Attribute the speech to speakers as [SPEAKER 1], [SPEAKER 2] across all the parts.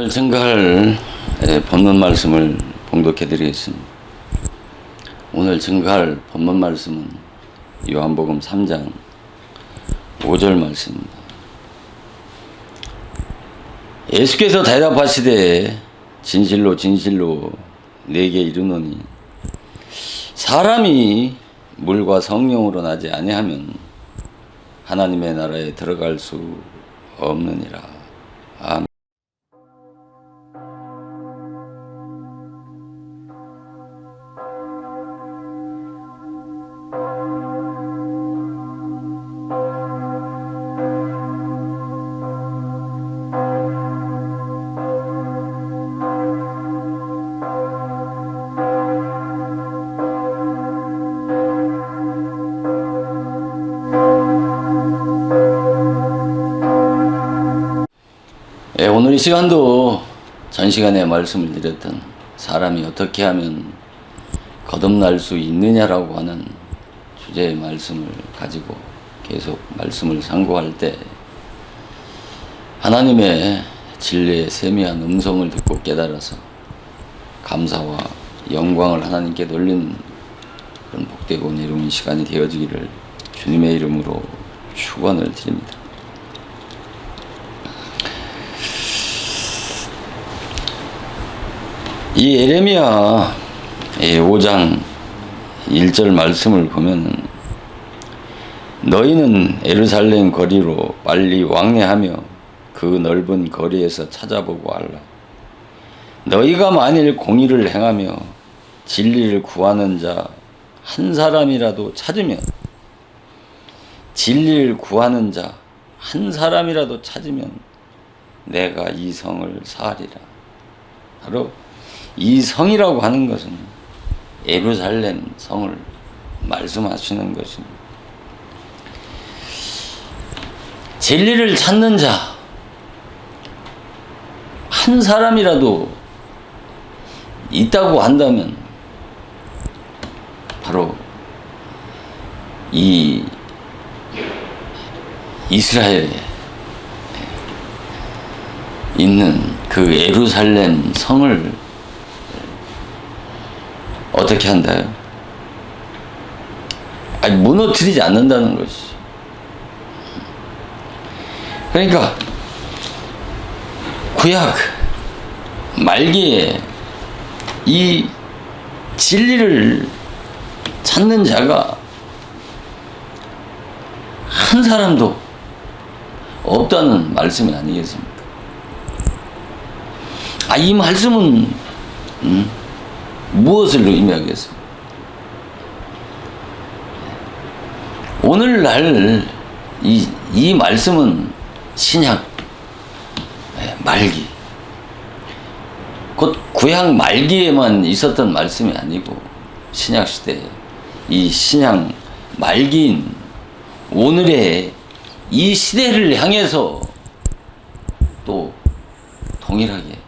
[SPEAKER 1] 오늘 증거할 본문 말씀을 봉독해 드리겠습니다. 오늘 증거할 본문 말씀은 요한복음 3장 5절 말씀입니다. 예수께서 대답하시되 진실로 진실로 내게 이르노니 사람이 물과 성령으로 나지 아니하면 하나님의 나라에 들어갈 수 없느니라. 아멘. 오늘 이 시간도 전 시간에 말씀을 드렸던 사람이 어떻게 하면 거듭날 수 있느냐라고 하는 주제의 말씀을 가지고 계속 말씀을 상고할 때 하나님의 진리의 세미한 음성을 듣고 깨달아서 감사와 영광을 하나님께 돌리는 그런 복되고 내려온 시간이 되어지기를 주님의 이름으로 축원을 드립니다. 이 예레미야 5장 1절 말씀을 보면 너희는 예루살렘 거리로 빨리 왕래하며 그 넓은 거리에서 찾아보고 알라. 너희가 만일 공의를 행하며 진리를 구하는 자 한 사람이라도 찾으면 진리를 구하는 자 한 사람이라도 찾으면 내가 이 성을 사하리라. 바로 이 성이라고 하는 것은 예루살렘 성을 말씀하시는 것입니다. 진리를 찾는 자 한 사람이라도 있다고 한다면 바로 이 이스라엘에 있는 그 예루살렘 성을 어떻게 한다요? 아니, 무너뜨리지 않는다는 것이. 그러니까 구약 말기에 이 진리를 찾는 자가 한 사람도 없다는 말씀이 아니겠습니까? 이 말씀은 무엇을 의미하겠습니까? 오늘날 이 말씀은 신약 말기, 곧 구약 말기에만 있었던 말씀이 아니고 신약 시대에 이 신약 말기인 오늘의 이 시대를 향해서 또 동일하게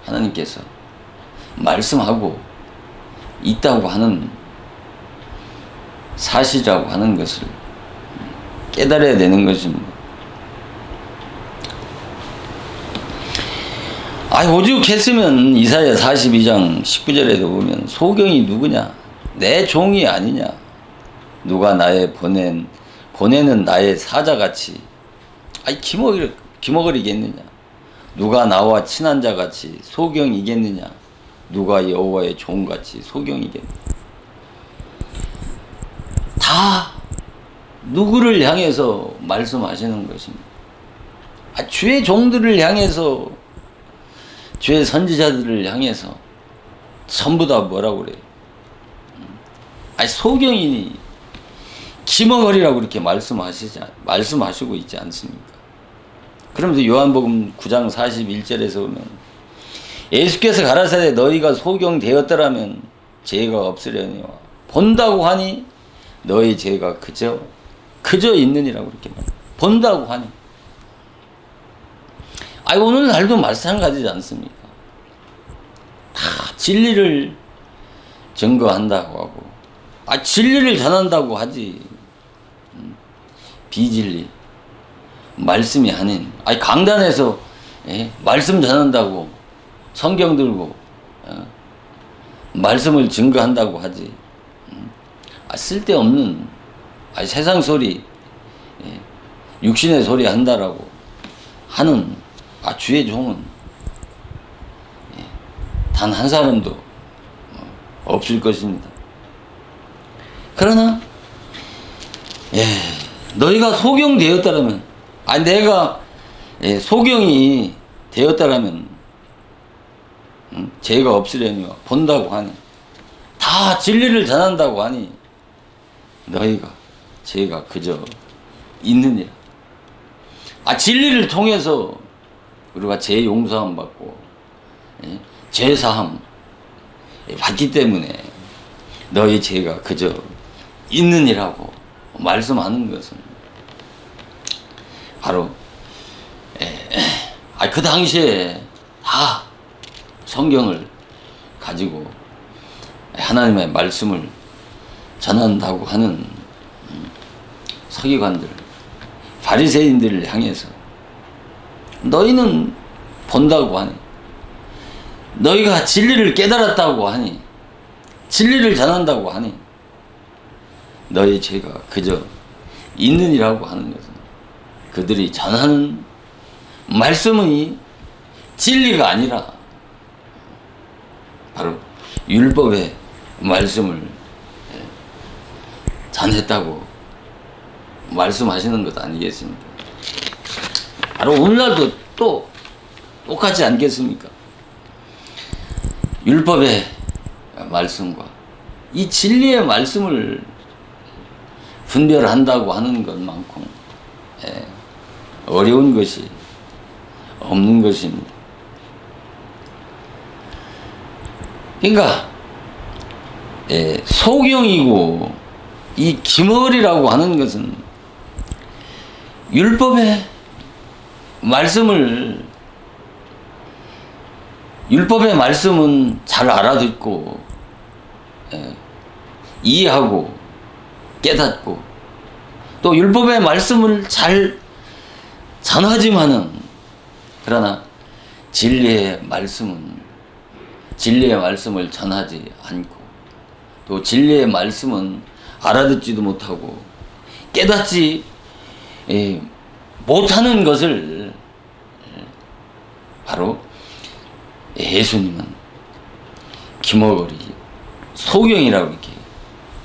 [SPEAKER 1] 하나님께서 말씀하고 있다고 하는 사실이라고 하는 것을 깨달아야 되는 것입니다. 오죽했으면 이사야 42장 19절에도 보면 소경이 누구냐? 내 종이 아니냐? 누가 나의 보내는 나의 사자같이 기머거리겠느냐? 누가 나와 친한 자같이 소경이겠느냐? 누가 여호와의 종같이 소경이겠느냐? 다 누구를 향해서 말씀하시는 것입니다. 주의 종들을 향해서, 주의 선지자들을 향해서 전부 다 뭐라고 그래요? 소경이니 기머거리라고 이렇게 말씀하시고 있지 않습니까? 그러면서 요한복음 9장 41절에서 보면 예수께서 가라사대 너희가 소경 되었더라면 죄가 없으려니와 본다고 하니 너희 죄가 그저 있느니라고 이렇게 본다고 하니. 오늘날도 마찬가지지 않습니까? 다 진리를 증거한다고 하고 진리를 전한다고 하지 비진리 말씀이 아닌, 아니 강단에서 말씀 전한다고 성경 들고 말씀을 증거한다고 하지. 쓸데없는 세상 소리, 육신의 소리 한다라고 하는 주의 종은 단 한 사람도 없을 것입니다. 그러나 너희가 소경되었다라면, 내가 소경이 되었다라면 죄가 없으려니와 본다고 하니, 다 진리를 전한다고 하니 너희가 죄가 그저 있느니라. 진리를 통해서 우리가 죄 용서함 받고 죄 사함 받기 때문에 너희 죄가 그저 있느니라고 말씀하는 것은 바로 그 당시에 다 성경을 가지고 하나님의 말씀을 전한다고 하는 서기관들, 바리새인들을 향해서 너희는 본다고 하니, 너희가 진리를 깨달았다고 하니, 진리를 전한다고 하니 너희 죄가 그저 있느니라고 하는 것은 그들이 전하는 말씀이 진리가 아니라 바로 율법의 말씀을 전했다고 말씀하시는 것 아니겠습니까? 바로 오늘날도 또 똑같지 않겠습니까? 율법의 말씀과 이 진리의 말씀을 분별한다고 하는 것만큼 어려운 것이 없는 것입니다. 그러니까 소경이고 이 기머리라고 하는 것은 율법의 말씀은 잘 알아듣고 이해하고 깨닫고 또 율법의 말씀을 잘 전하지만은, 그러나 진리의 말씀을 전하지 않고 또 진리의 말씀은 알아듣지도 못하고 깨닫지 못하는 것을 바로 예수님은 기머거리 소경이라고 이렇게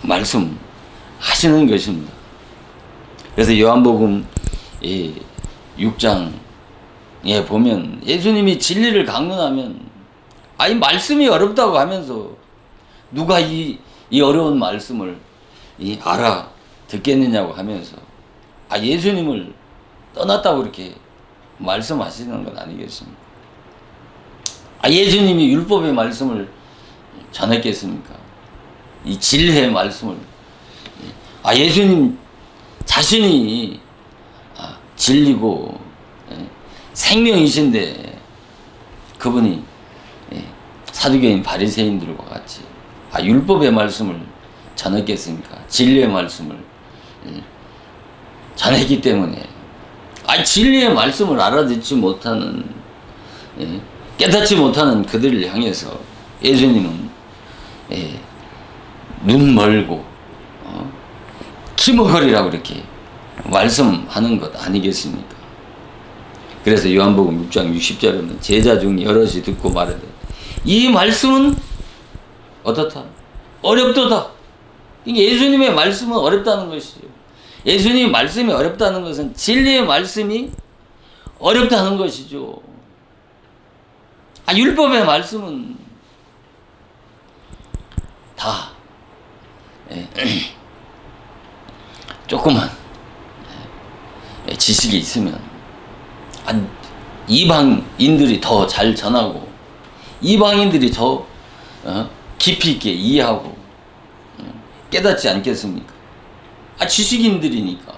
[SPEAKER 1] 말씀하시는 것입니다. 그래서 요한복음 6장에 보면 예수님이 진리를 강론하면 이 말씀이 어렵다고 하면서 누가 이 어려운 말씀을 알아듣겠느냐고 하면서 예수님을 떠났다고 이렇게 말씀하시는 것 아니겠습니까? 예수님이 율법의 말씀을 전했겠습니까? 이 진리의 말씀을. 예수님 자신이 진리고 생명이신데 그분이 사두개인 바리새인들과 같이 율법의 말씀을 전했겠습니까? 진리의 말씀을 전했기 때문에 진리의 말씀을 알아듣지 못하는, 깨닫지 못하는 그들을 향해서 예수님은 눈 멀고 키머거리라고 이렇게 말씀하는 것 아니겠습니까? 그래서 요한복음 6장 60절에는 제자 중 여럿이 듣고 말하되 이 말씀은 어떻다? 어렵도다. 예수님의 말씀은 어렵다는 것이죠. 예수님의 말씀이 어렵다는 것은 진리의 말씀이 어렵다는 것이죠. 율법의 말씀은 다 조그만 지식이 있으면 이방인들이 더 잘 전하고 이방인들이 더 깊이 있게 이해하고 깨닫지 않겠습니까? 지식인들이니까.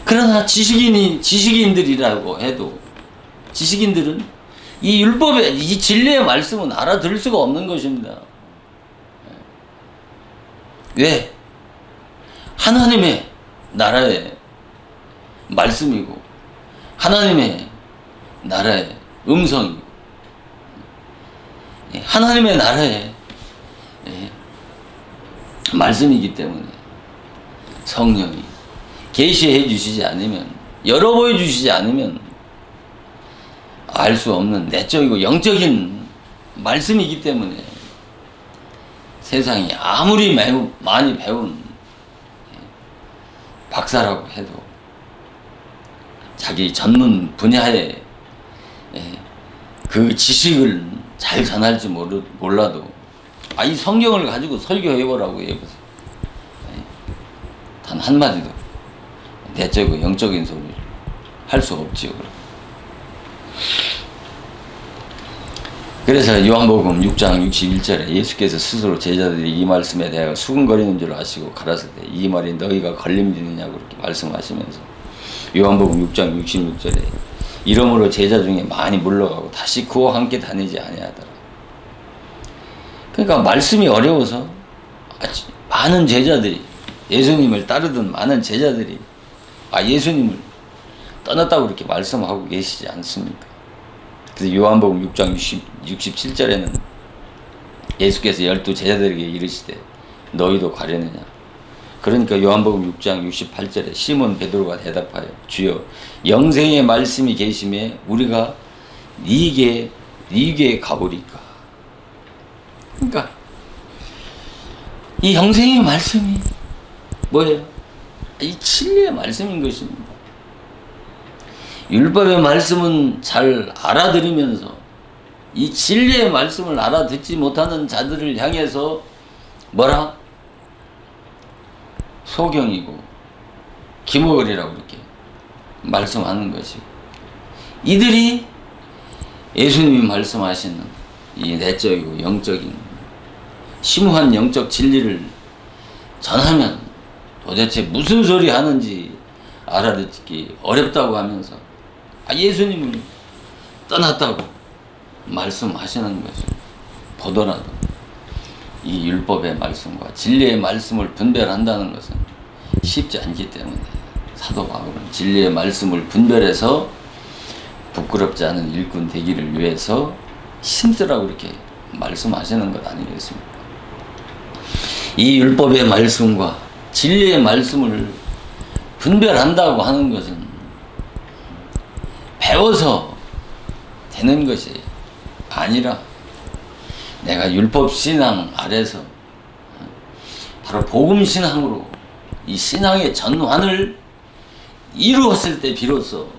[SPEAKER 1] 그러나 지식인들이라고 해도 지식인들은 이 율법의 이 진리의 말씀은 알아들을 수가 없는 것입니다. 왜? 하나님의 나라의 말씀이고 하나님의 나라의 음성이 하나님의 나라의 말씀이기 때문에 성령이 계시해 주시지 않으면, 열어보여 주시지 않으면 알 수 없는 내적이고 영적인 말씀이기 때문에 세상이 아무리 매우 많이 배운 박사라고 해도 자기 전문 분야의 그 지식을 잘 전할지 몰라도 이 성경을 가지고 설교해보라고 해보세요. 단 한마디도 내적이고 영적인 소리를 할 수 없지요. 그래서 요한복음 6장 61절에 예수께서 스스로 제자들이 이 말씀에 대하여 수근거리는 줄 아시고 가라사대 이 말이 너희가 걸림이느냐고 그렇게 말씀하시면서 요한복음 6장 66절에 이러므로 제자 중에 많이 물러가고 다시 그와 함께 다니지 아니하더라. 그러니까 말씀이 어려워서 많은 제자들이, 예수님을 따르던 많은 제자들이 예수님을 떠났다고 그렇게 말씀하고 계시지 않습니까? 그래서 요한복음 6장 67절에는 예수께서 12 제자들에게 이르시되 너희도 가려느냐. 그러니까 요한복음 6장 68절에 시몬 베드로가 대답하여 주여 영생의 말씀이 계심에 우리가 네게 가보리까. 그러니까 이 영생의 말씀이 뭐예요? 이 진리의 말씀인 것입니다. 율법의 말씀은 잘 알아들으면서 이 진리의 말씀을 알아듣지 못하는 자들을 향해서 뭐라? 소경이고 기모글이라고 이렇게 말씀하는 것이고, 이들이 예수님이 말씀하시는 이 내적이고 영적인 심오한 영적 진리를 전하면 도대체 무슨 소리 하는지 알아듣기 어렵다고 하면서 예수님을 떠났다고 말씀하시는 것을 보더라도 이 율법의 말씀과 진리의 말씀을 분별한다는 것은 쉽지 않기 때문에 사도 바울은 진리의 말씀을 분별해서 부끄럽지 않은 일꾼 되기를 위해서 힘쓰라고 이렇게 말씀하시는 것 아니겠습니까? 이 율법의 말씀과 진리의 말씀을 분별한다고 하는 것은 배워서 되는 것이 아니라 내가 율법 신앙 아래서 바로 복음 신앙으로 이 신앙의 전환을 이루었을 때 비로소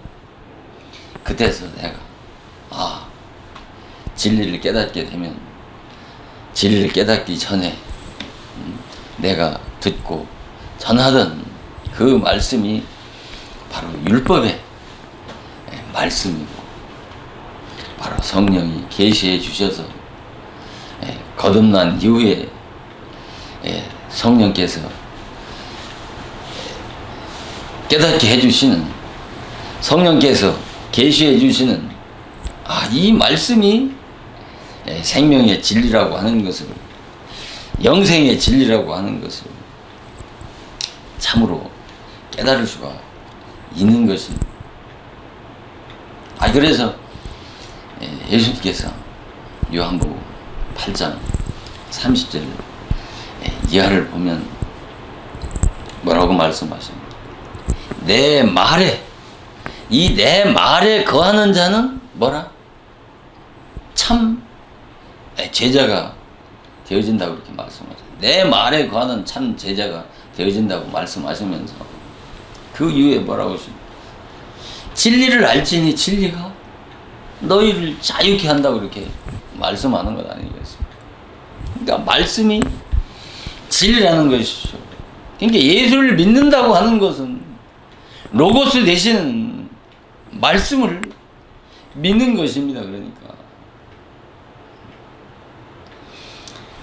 [SPEAKER 1] 그때서 내가 진리를 깨닫게 되면, 진리를 깨닫기 전에 내가 듣고 전하던 그 말씀이 바로 율법의 말씀이고 바로 성령이 계시해 주셔서 거듭난 이후에 성령께서 깨닫게 해주시는, 성령께서 계시해 주시는 이 말씀이 생명의 진리라고 하는 것을, 영생의 진리라고 하는 것을 참으로 깨달을 수가 있는 것입니다. 그래서 예수님께서 요한복음 8장 30절 이하를 보면 뭐라고 말씀하십니까? 내 말에 거하는 자는 뭐라? 참 제자가 되어진다고 이렇게 말씀하셨어요. 내 말에 거하는 참 제자가 되어진다고 말씀하시면서 그 이후에 뭐라고 하십니까? 진리를 알지니 진리가 너희를 자유케 한다고 이렇게 말씀하는 것 아니겠습니까? 그러니까 말씀이 진리라는 것이죠. 그러니까 예수를 믿는다고 하는 것은 로고스 되시는 말씀을 믿는 것입니다.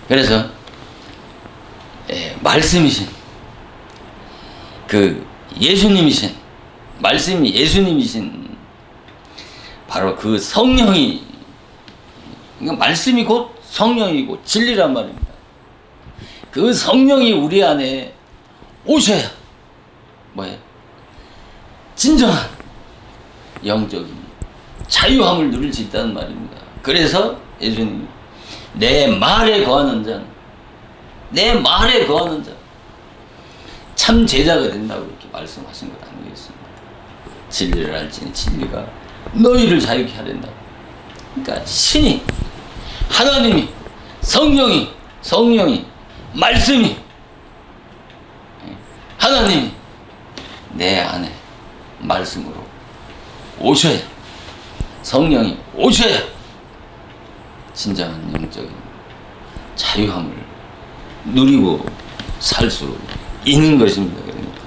[SPEAKER 1] 그래서 말씀이신 그 예수님이신, 말씀이 예수님이신 바로 그 성령이, 그러니까 말씀이 곧 성령이고 진리란 말입니다. 그 성령이 우리 안에 오셔야 뭐예요? 진정한 영적인 자유함을 누릴 수 있다는 말입니다. 그래서 예수님, 내 말에 거하는 자는, 내 말에 거하는 자, 참 제자가 된다고 이렇게 말씀하신 것 아니겠습니까? 진리를 알지니 진리가 너희를 자유케 하린다. 그러니까 신이, 하나님이, 성령이, 말씀이, 하나님이 내 안에 말씀으로 오셔야, 성령이 오셔야 진정한 영적인 자유함을 누리고 살 수 있는 것입니다. 그러니까.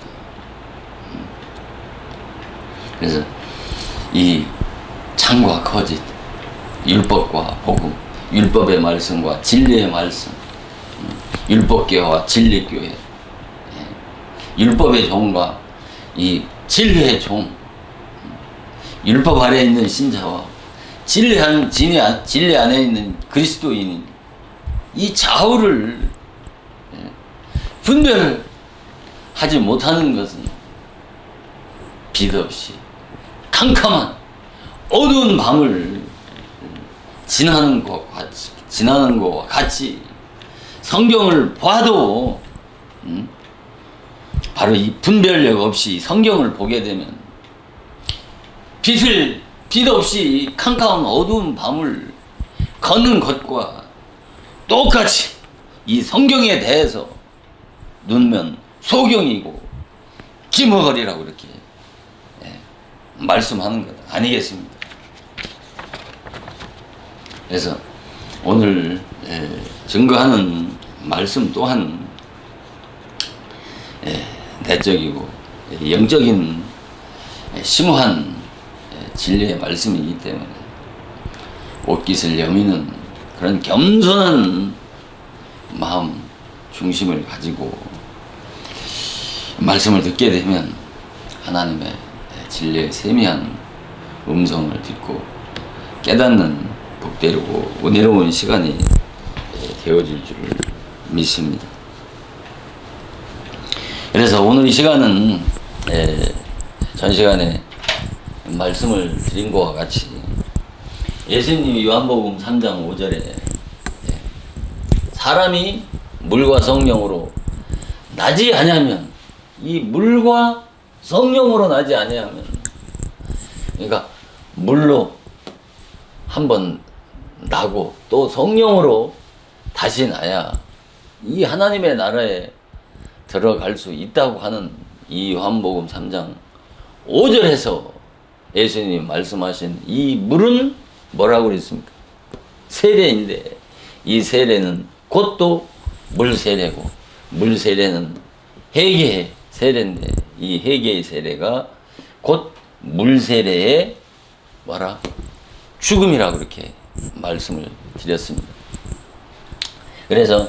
[SPEAKER 1] 그래서 이 참과 거짓, 율법과 복음, 율법의 말씀과 진리의 말씀, 율법교회와 진리교회, 율법의 종과 이 진리의 종, 율법 아래에 있는 신자와 진리 안에 있는 그리스도인인 이 좌우를 분별을 하지 못하는 것은 빛 없이 캄캄한 어두운 밤을 지나는 것과 같이 성경을 봐도 바로 이 분별력 없이 성경을 보게 되면 빛 없이 캄캄한 어두운 밤을 걷는 것과 똑같이 이 성경에 대해서 눈면 소경이고 기머거리라고 이렇게 말씀하는 것 아니겠습니까? 그래서 오늘 증거하는 말씀 또한 내적이고 영적인 심오한 진리의 말씀이기 때문에 옷깃을 여미는 그런 겸손한 마음 중심을 가지고 말씀을 듣게 되면 하나님의 진리의 세미한 음성을 듣고 깨닫는 복되고 은혜로운 시간이 되어질 줄 믿습니다. 그래서 오늘 이 시간은 전 시간에 말씀을 드린 것과 같이 예수님이 요한복음 3장 5절에 사람이 물과 성령으로 나지 아니하면, 이 물과 성령으로 나지 아니하면, 그러니까 물로 한번 나고 또 성령으로 다시 나야 이 하나님의 나라에 들어갈 수 있다고 하는 이 요한복음 3장 5절에서 예수님이 말씀하신 이 물은 뭐라고 그랬습니까? 세례인데, 이 세례는 곧 또 물세례고, 물세례는 회개의 세례인데, 이 회개의 세례가 곧 물세례의 죽음이라고 그렇게 말씀을 드렸습니다. 그래서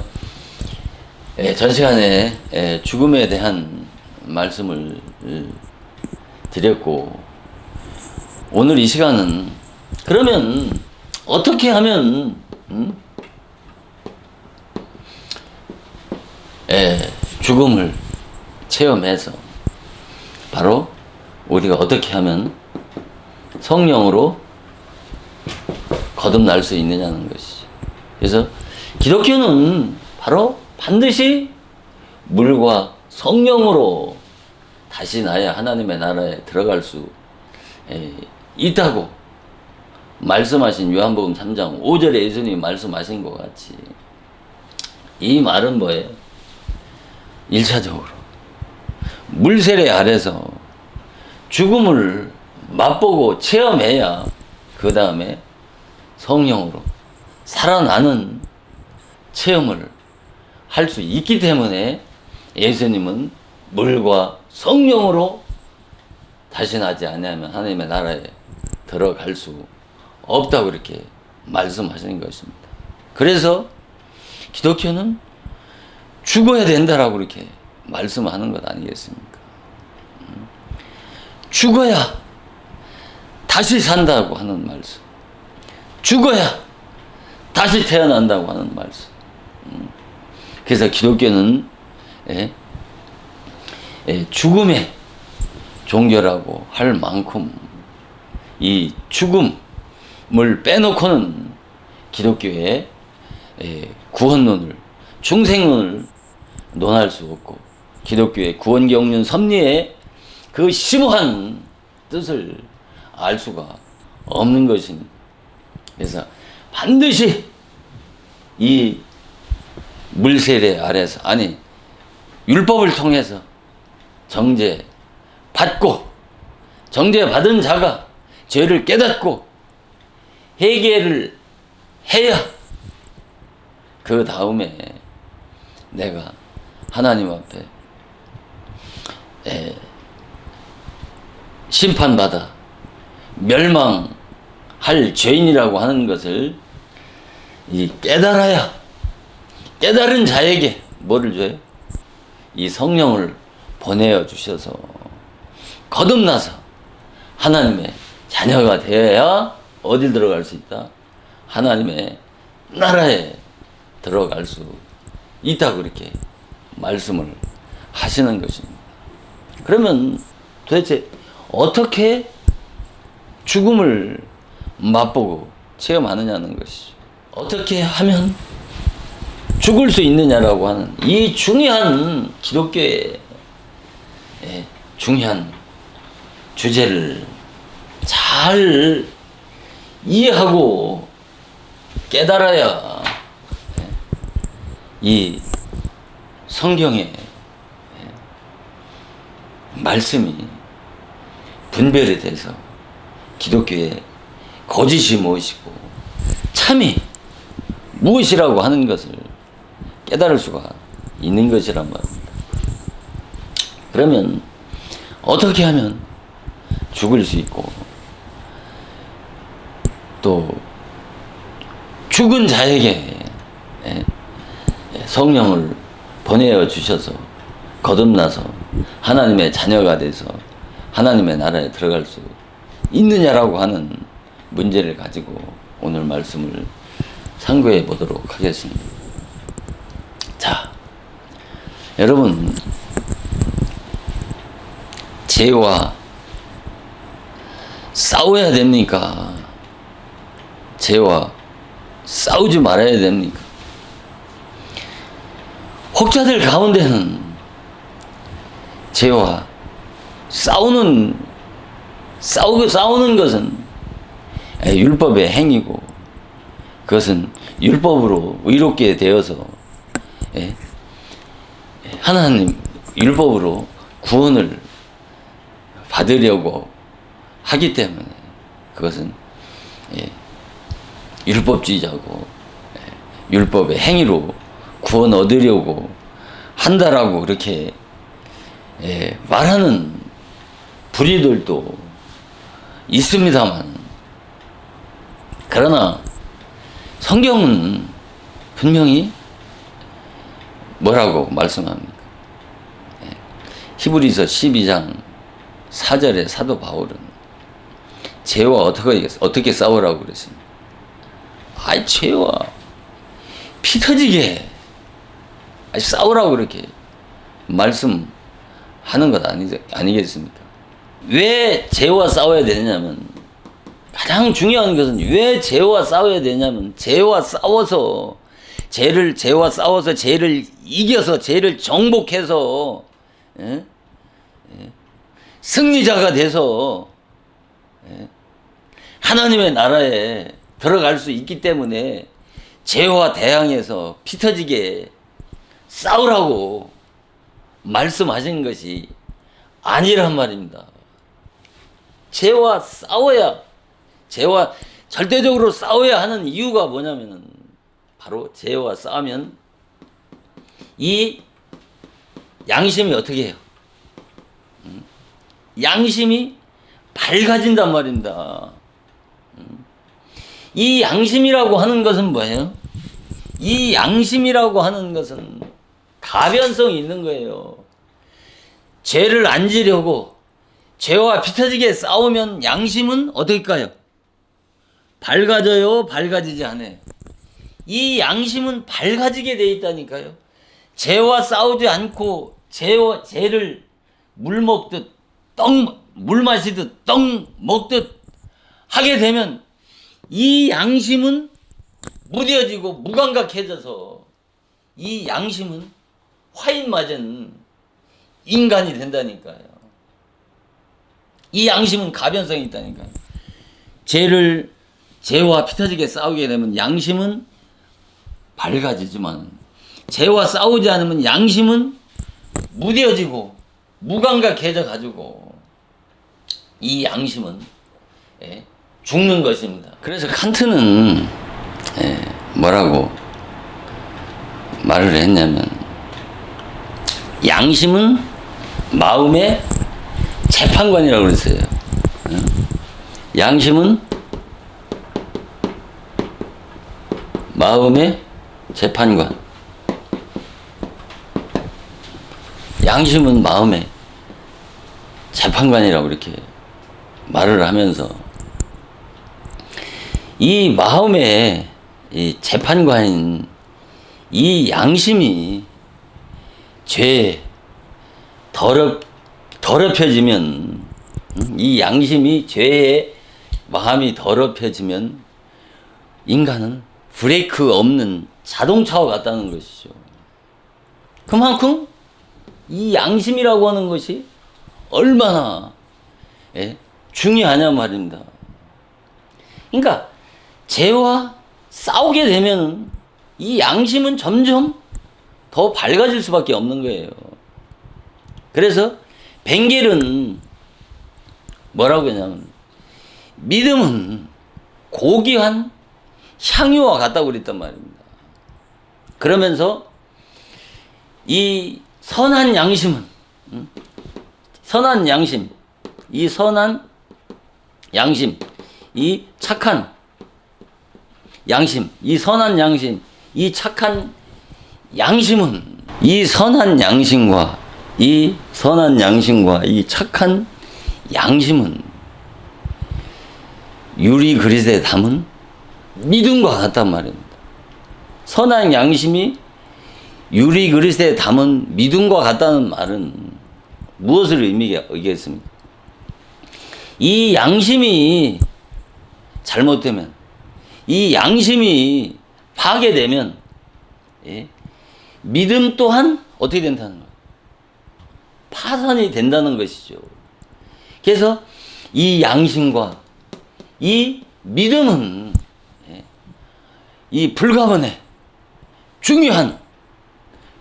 [SPEAKER 1] 전 시간에 죽음에 대한 말씀을 드렸고, 오늘 이 시간은 그러면 어떻게 하면 죽음을 체험해서 바로 우리가 어떻게 하면 성령으로 거듭날 수 있느냐는 것이죠. 그래서 기독교는 바로 반드시 물과 성령으로 다시 나야 하나님의 나라에 들어갈 수 있다고 말씀하신 요한복음 3장 5절에 예수님이 말씀하신 것 같이, 이 말은 뭐예요? 1차적으로 물세례 아래서 죽음을 맛보고 체험해야 그 다음에 성령으로 살아나는 체험을 할 수 있기 때문에 예수님은 물과 성령으로 다시 나지 아니하면 하나님의 나라에 들어갈 수 없다고 이렇게 말씀하시는 것입니다. 그래서 기독교는 죽어야 된다라고 이렇게 말씀하는 것 아니겠습니까? 죽어야 다시 산다고 하는 말씀, 죽어야 다시 태어난다고 하는 말씀. 그래서 기독교는 죽음의 종교라고 할 만큼 이 죽음, 빼놓고는 기독교의 구원론을, 중생론을 논할 수 없고, 기독교의 구원경륜 섭리의 그 심오한 뜻을 알 수가 없는 것입니다. 그래서 반드시 이 물세례 아래서, 아니 율법을 통해서 정죄받고, 정죄받은 자가 죄를 깨닫고 회개를 해야 그 다음에 내가 하나님 앞에 심판받아 멸망할 죄인이라고 하는 것을 깨달아야, 깨달은 자에게 뭐를 줘요? 이 성령을 보내어 주셔서 거듭나서 하나님의 자녀가 되어야 어딜 들어갈 수 있다? 하나님의 나라에 들어갈 수 있다, 그렇게 말씀을 하시는 것입니다. 그러면 도대체 어떻게 죽음을 맛보고 체험하느냐는 것이죠. 어떻게 하면 죽을 수 있느냐라고 하는 이 중요한 기독교의 중요한 주제를 잘 이해하고 깨달아야 이 성경의 말씀이 분별이 돼서 기독교의 거짓이 무엇이고 참이 무엇이라고 하는 것을 깨달을 수가 있는 것이란 말입니다. 그러면 어떻게 하면 죽을 수 있고, 또 죽은 자에게 성령을 보내어 주셔서 거듭나서 하나님의 자녀가 돼서 하나님의 나라에 들어갈 수 있느냐라고 하는 문제를 가지고 오늘 말씀을 상고해 보도록 하겠습니다. 자, 여러분, 죄와 싸워야 됩니까? 죄와 싸우지 말아야 됩니까? 혹자들 가운데는 죄와 싸우는 것은 율법의 행위고, 그것은 율법으로 의롭게 되어서 하나님 율법으로 구원을 받으려고 하기 때문에 그것은 율법주의자고 율법의 행위로 구원 얻으려고 한다라고 그렇게 말하는 불의들도 있습니다만, 그러나 성경은 분명히 뭐라고 말씀합니까? 히브리서 12장 4절에 사도 바울은 죄와 어떻게 싸우라고 그랬습니까? 죄와 피 터지게 싸우라고 그렇게 말씀하는 것 아니겠습니까? 왜 죄와 싸워야 되냐면, 가장 중요한 것은 왜 죄와 싸워야 되냐면, 죄와 싸워서 죄를 이겨서 죄를 정복해서 승리자가 돼서 하나님의 나라에 들어갈 수 있기 때문에 죄와 대항해서 피 터지게 싸우라고 말씀하신 것이 아니란 말입니다. 죄와 절대적으로 싸워야 하는 이유가 뭐냐면은, 바로 죄와 싸우면 이 양심이 어떻게 해요? 양심이 밝아진단 말입니다. 이 양심이라고 하는 것은 뭐예요? 이 양심이라고 하는 것은 가변성이 있는 거예요. 죄를 안 지려고 죄와 피 터지게 싸우면 양심은 어떨까요? 밝아져요? 밝아지지 않아요? 이 양심은 밝아지게 돼 있다니까요. 죄와 싸우지 않고 죄를 물 마시듯 떡 먹듯 하게 되면 이 양심은 무뎌지고 무감각해져서 이 양심은 화인 맞은 인간이 된다니까요. 이 양심은 가변성이 있다니까요. 죄와 피 터지게 싸우게 되면 양심은 밝아지지만 죄와 싸우지 않으면 양심은 무뎌지고 무감각해져 가지고 이 양심은 죽는 것입니다. 그래서 칸트는 뭐라고 말을 했냐면 양심은 마음의 재판관이라고 그랬어요. 양심은 마음의 재판관. 양심은 마음의 재판관이라고 이렇게 말을 하면서 이 마음의 이 재판관인 이 양심이 더럽혀지면 이 양심이 죄의 마음이 더럽혀지면 인간은 브레이크 없는 자동차와 같다는 것이죠. 그만큼 이 양심이라고 하는 것이 얼마나 중요하냐 말입니다. 그러니까 죄와 싸우게 되면 이 양심은 점점 더 밝아질 수밖에 없는 거예요. 그래서 벵겔은 뭐라고 했냐면 믿음은 고귀한 향유와 같다고 그랬단 말입니다. 그러면서 이 선한 양심은 선한 양심, 이 선한 양심, 이 착한 양심, 이 선한 양심, 이 착한 양심은 이 선한 양심과 이 선한 양심과 이 착한 양심은 유리 그릇에 담은 믿음과 같단 말입니다. 선한 양심이 유리 그릇에 담은 믿음과 같다는 말은 무엇을 의미하겠습니까? 이 양심이 잘못되면, 이 양심이 파괴되면 믿음 또한 어떻게 된다는 거예요? 파산이 된다는 것이죠. 그래서 이 양심과 이 믿음은 이 불가분의 중요한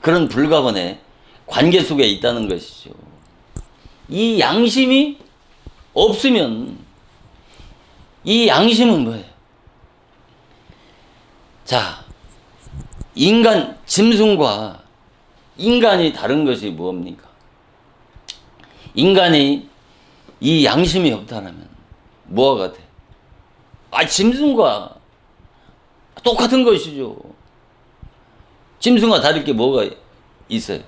[SPEAKER 1] 그런 불가분의 관계 속에 있다는 것이죠. 이 양심이 없으면 이 양심은 뭐예요? 자, 인간, 짐승과 인간이 다른 것이 뭡니까? 인간이 이 양심이 없다면 뭐가 같아? 짐승과 똑같은 것이죠. 짐승과 다를 게 뭐가 있어요?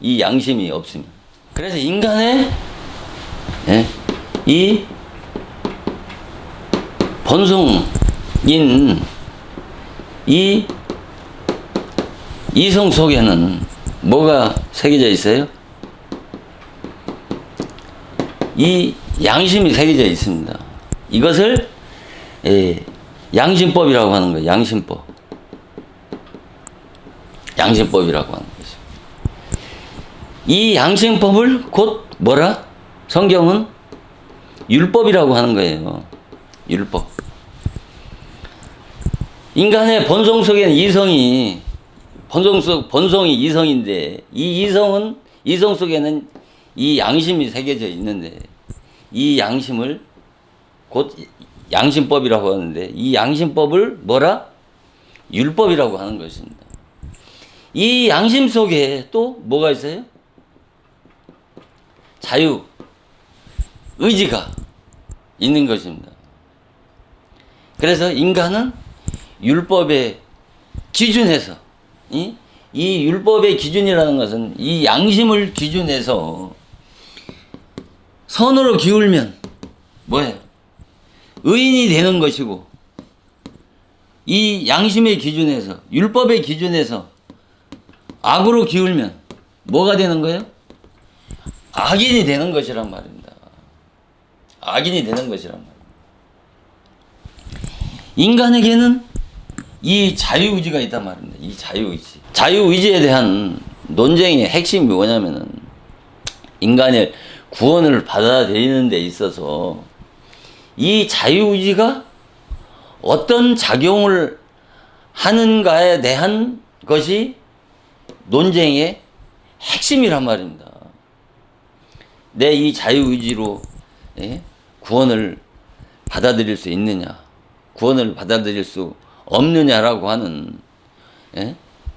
[SPEAKER 1] 이 양심이 없으면. 그래서 인간의 이 본성인 이 이성 속에는 뭐가 새겨져 있어요? 이 양심이 새겨져 있습니다. 이것을 양심법이라고 하는 거예요. 양심법. 양심법이라고 하는 거죠. 이 양심법을 곧 뭐라? 성경은 율법이라고 하는 거예요. 율법. 인간의 본성 속에는 이성이 본성이 이성인데 이 이성 속에는 이 양심이 새겨져 있는데 이 양심을 곧 양심법이라고 하는데 이 양심법을 뭐라? 율법이라고 하는 것입니다. 이 양심 속에 또 뭐가 있어요? 자유, 의지가 있는 것입니다. 그래서 인간은 율법의 기준에서 이 율법의 기준이라는 것은 이 양심을 기준해서 선으로 기울면 뭐예요? 의인이 되는 것이고 이 양심의 기준에서 율법의 기준에서 악으로 기울면 뭐가 되는 거예요? 악인이 되는 것이란 말입니다. 악인이 되는 것이란 말입니다. 인간에게는 이 자유의지가 있단 말입니다. 이 자유의지. 자유의지에 대한 논쟁의 핵심이 뭐냐면은 인간의 구원을 받아들이는 데 있어서 이 자유의지가 어떤 작용을 하는가에 대한 것이 논쟁의 핵심이란 말입니다. 내 이 자유의지로 구원을 받아들일 수 있느냐, 구원을 받아들일 수 없느냐라고 하는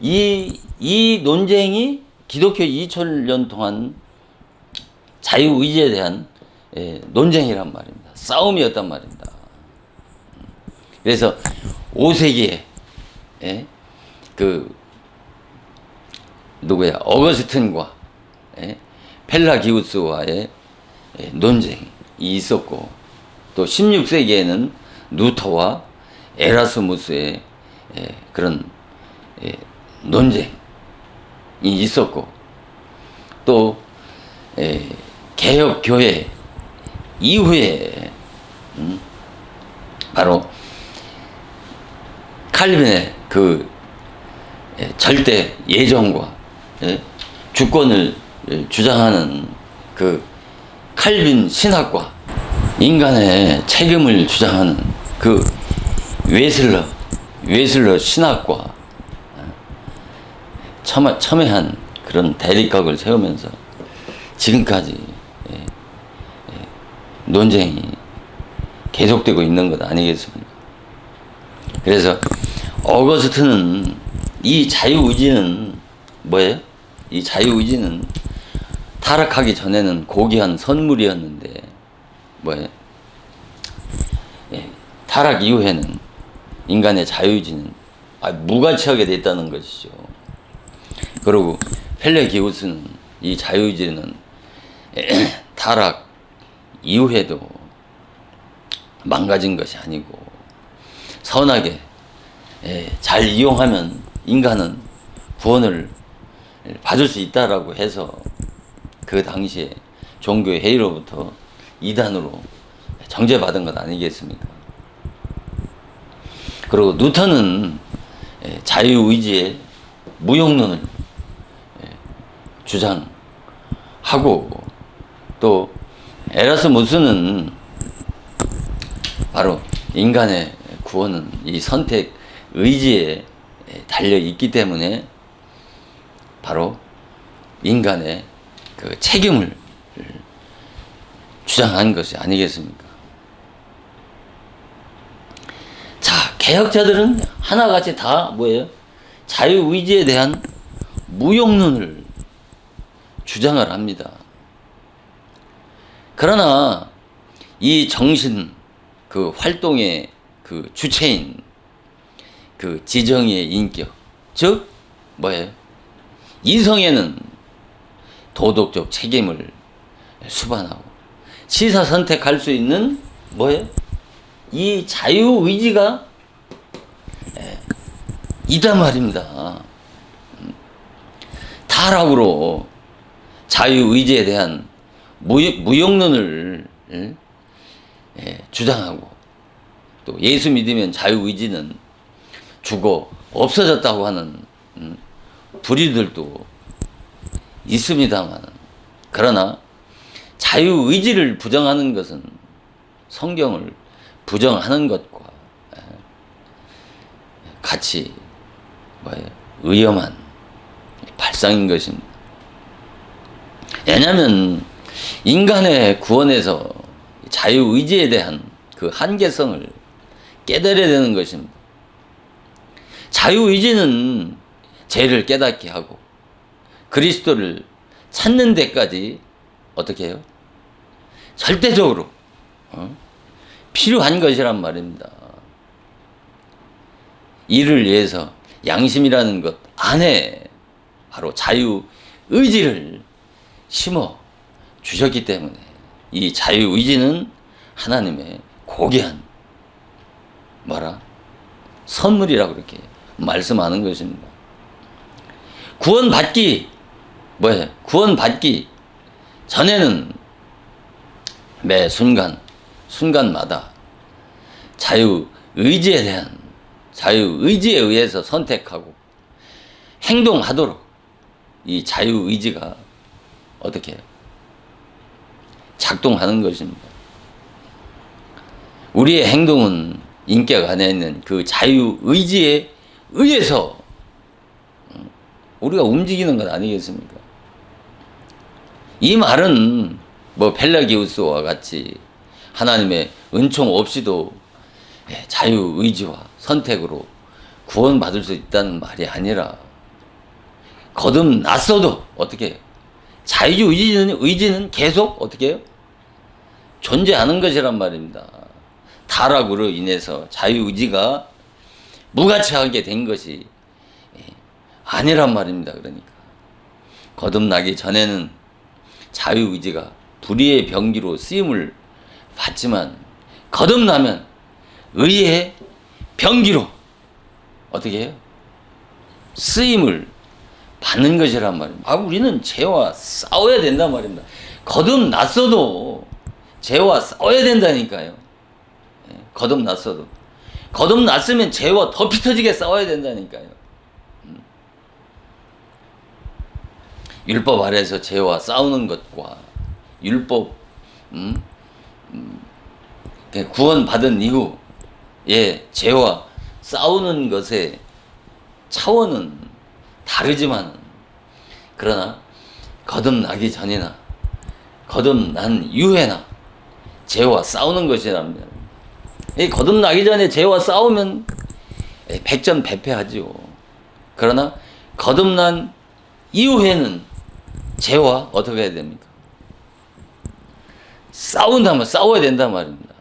[SPEAKER 1] 이 논쟁이 기독교 2000년 동안 자유의지에 대한 논쟁이란 말입니다. 싸움이었단 말입니다. 그래서 5세기에 그 누구야 어거스틴과 펠라기우스와의 논쟁이 있었고, 또 16세기에는 루터와 에라스무스의 그런 논쟁이 있었고, 또 개혁교회 이후에 바로 칼빈의 그 절대 예정과 주권을 주장하는 그 칼빈 신학과 인간의 책임을 주장하는 그 웨슬러 신학과 첨예한 그런 대립각을 세우면서 지금까지 논쟁이 계속되고 있는 것 아니겠습니까? 그래서 어거스트는 이 자유의지는 뭐예요? 이 자유의지는 타락하기 전에는 고귀한 선물이었는데 뭐예요? 타락 이후에는 인간의 자유의지는 무가치하게 됐다는 것이죠. 그리고 펠레기우스는 이 자유의지는 타락 이후에도 망가진 것이 아니고 선하게 잘 이용하면 인간은 구원을 받을 수 있다라고 해서 그 당시에 종교의 회의로부터 이단으로 정죄받은 것 아니겠습니까? 그리고 누턴은 자유의지의 무용론을 주장하고, 또 에라스무스는 바로 인간의 구원은 이 선택 의지에 달려 있기 때문에 바로 인간의 그 책임을 주장한 것이 아니겠습니까? 자, 개혁자들은 하나같이 다 뭐예요? 자유의지에 대한 무용론을 주장을 합니다. 그러나 이 정신 그 활동의 그 주체인 그 지정의의 인격, 즉 뭐예요? 이성에는 도덕적 책임을 수반하고 시사 선택할 수 있는 뭐예요? 이 자유의지가 이단 말입니다. 타락으로 자유의지에 대한 무용론을 주장하고, 또 예수 믿으면 자유의지는 죽어 없어졌다고 하는 불의들도 있습니다만, 그러나 자유의지를 부정하는 것은 성경을 부정하는 것과 같이 위험한 발상인 것입니다. 왜냐하면 인간의 구원에서 자유의지에 대한 그 한계성을 깨달아야 되는 것입니다. 자유의지는 죄를 깨닫게 하고 그리스도를 찾는 데까지 어떻게 해요? 절대적으로 필요한 것이란 말입니다. 이를 위해서 양심이라는 것 안에 바로 자유의지를 심어 주셨기 때문에 이 자유의지는 하나님의 고귀한 선물이라고 그렇게 말씀하는 것입니다. 구원받기 전에는 매 순간마다 의지에 대한 자유의지에 의해서 선택하고 행동하도록 이 자유의지가 어떻게 해요? 작동하는 것입니다. 우리의 행동은 인격 안에 있는 그 자유의지에 의해서 우리가 움직이는 것 아니겠습니까? 이 말은 뭐 펠라기우스와 같이 하나님의 은총 없이도 자유의지와 선택으로 구원받을 수 있다는 말이 아니라 거듭났어도 어떻게 해요? 자유의지는 계속 어떻게 해요? 존재하는 것이란 말입니다. 타락으로 인해서 자유의지가 무가치하게 된 것이 아니란 말입니다. 그러니까 거듭나기 전에는 자유의지가 불의의 병기로 쓰임을 받지만 거듭나면 의의 병기로 어떻게 해요? 쓰임을 받는 것이란 말입니다. 우리는 죄와 싸워야 된단 말입니다. 거듭났어도 죄와 싸워야 된다니까요. 거듭났어도. 거듭났으면 죄와 더 피터지게 싸워야 된다니까요. 율법 아래에서 죄와 싸우는 것과 율법 구원받은 이후에 죄와 싸우는 것의 차원은 다르지만 그러나 거듭나기 전이나 거듭난 이후에나 죄와 싸우는 것이랍니다. 거듭나기 전에 죄와 싸우면 백전백패하지요. 그러나 거듭난 이후에는 죄와 어떻게 해야 됩니까? 싸운다면 싸워야 된단 말입니다.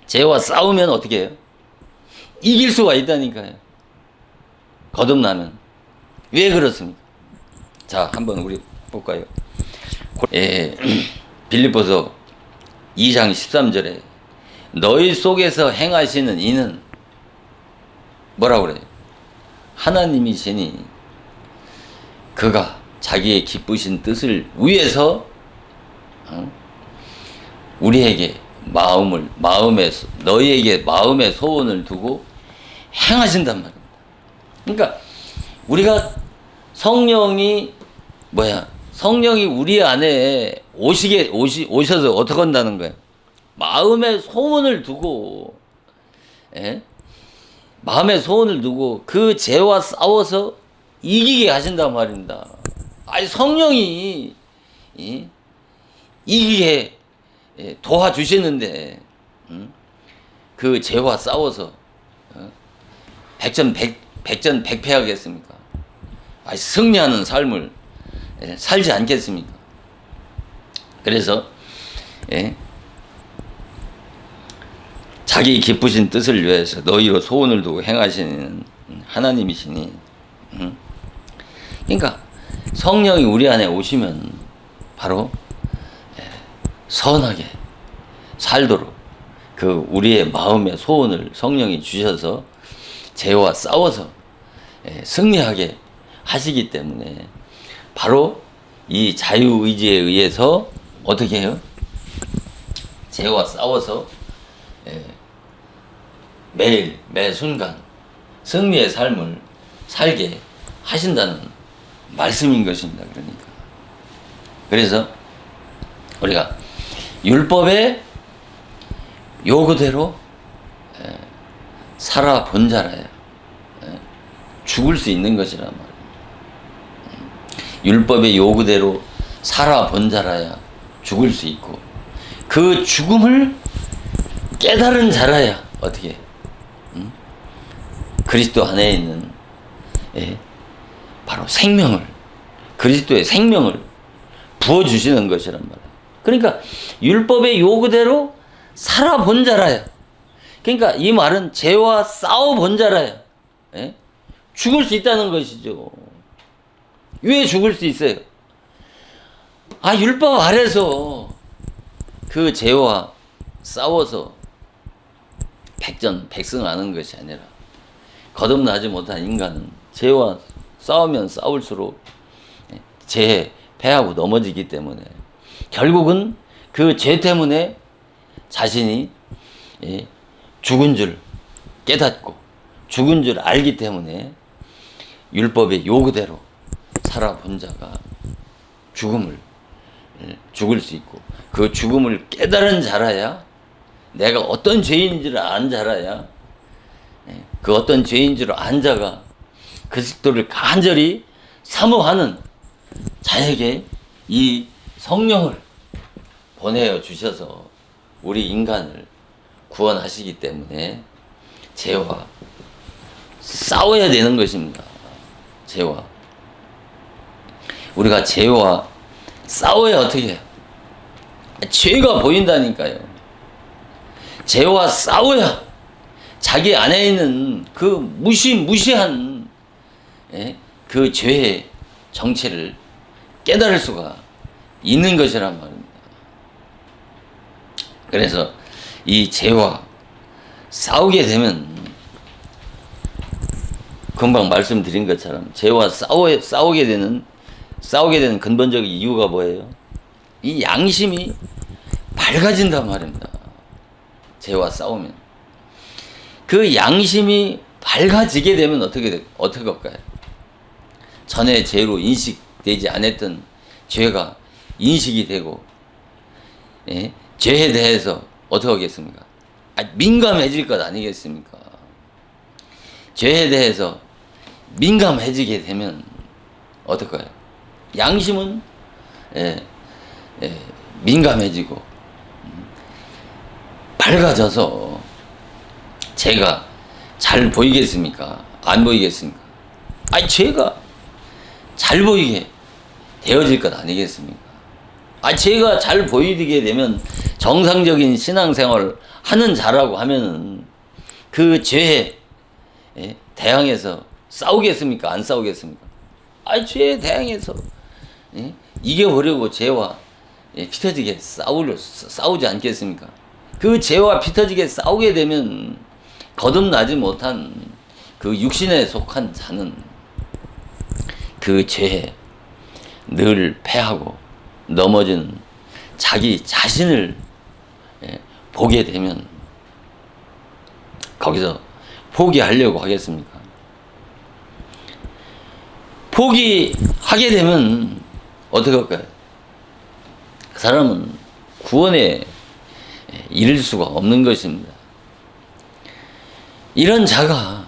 [SPEAKER 1] 죄와 싸우면 어떻게 해요? 이길 수가 있다니까요. 거듭나면. 왜 그렇습니까? 자, 한번 우리 볼까요? 빌립보서 2장 13절에 너희 속에서 행하시는 이는 뭐라고 그래요? 하나님이시니 그가 자기의 기쁘신 뜻을 위해서 우리에게 너희에게 마음의 소원을 두고 행하신단 말입니다. 그러니까 우리가 성령이 우리 안에 오셔서 어떻게 한다는 거예요? 마음의 소원을 두고, 마음의 소원을 두고 그 죄와 싸워서 이기게 하신단 말입니다. 성령이 이기게 도와주시는데 그 죄와 싸워서 백전백패하겠습니까? 승리하는 삶을 살지 않겠습니까? 그래서 자기 기쁘신 뜻을 위해서 너희로 소원을 두고 행하시는 하나님이시니 그러니까 성령이 우리 안에 오시면 바로 선하게 살도록 그 우리의 마음의 소원을 성령이 주셔서 죄와 싸워서 승리하게 하시기 때문에 바로 이 자유의지에 의해서 어떻게 해요? 죄와 싸워서 매일 매 순간 승리의 삶을 살게 하신다는 말씀인 것입니다. 그러니까 그래서 우리가 율법의 요구대로 살아본 자라야 죽을 수 있는 것이란 말이에요. 율법의 요구대로 살아본 자라야 죽을 수 있고 그 죽음을 깨달은 자라야 어떻게 그리스도 안에 있는 바로 생명을 그리스도의 생명을 부어주시는 것이란 말이에요. 그러니까 율법의 요구대로 살아본 자라야 그러니까 이 말은 죄와 싸워본 자라야 죽을 수 있다는 것이죠. 왜 죽을 수 있어요? 율법 아래서 그 죄와 싸워서 백전백승하는 것이 아니라 거듭나지 못한 인간은 죄와 싸우면 싸울수록 죄에 패하고 넘어지기 때문에 결국은 그 죄 때문에 자신이 죽은 줄 깨닫고 죽은 줄 알기 때문에 율법의 요구대로 살아본 자가 죽을 수 있고, 그 죽음을 깨달은 자라야, 내가 어떤 죄인지를 안 자라야, 그 어떤 죄인지를 안 자가 그리스도를 간절히 사모하는 자에게 이 성령을 보내어 주셔서 우리 인간을 구원하시기 때문에 죄와 싸워야 되는 것입니다. 죄와. 우리가 죄와 싸워야 어떻게 해요? 죄가 보인다니까요. 죄와 싸워야 자기 안에 있는 그 무시한 그 죄의 정체를 깨달을 수가 있는 것이란 말입니다. 그래서 이 죄와 싸우게 되면, 금방 말씀드린 것처럼 죄와 싸우게 되는 근본적인 이유가 뭐예요? 이 양심이 밝아진단 말입니다. 죄와 싸우면. 그 양심이 밝아지게 되면 어떻게 할까요? 전에 죄로 인식되지 않았던 죄가 인식이 되고, 죄에 대해서 어떻게 하겠습니까? 민감해질 것 아니겠습니까? 죄에 대해서 민감해지게 되면 어떨까요? 양심은 민감해지고 밝아져서 죄가 잘 보이겠습니까? 안 보이겠습니까? 죄가 잘 보이게 되어질 것 아니겠습니까? 죄가 잘 보이게 되면 정상적인 신앙생활을 하는 자라고 하면은 그 죄에 대항해서 싸우겠습니까? 안 싸우겠습니까? 죄에 대항해서 이겨보려고 죄와 피터지게 싸우지 않겠습니까? 그 죄와 피터지게 싸우게 되면 거듭나지 못한 그 육신에 속한 자는 그 죄에 늘 패하고 넘어지는 자기 자신을 보게 되면 거기서 포기하려고 하겠습니까? 포기하게 되면 어떻게 할까요? 그 사람은 구원에 이를 수가 없는 것입니다. 이런 자가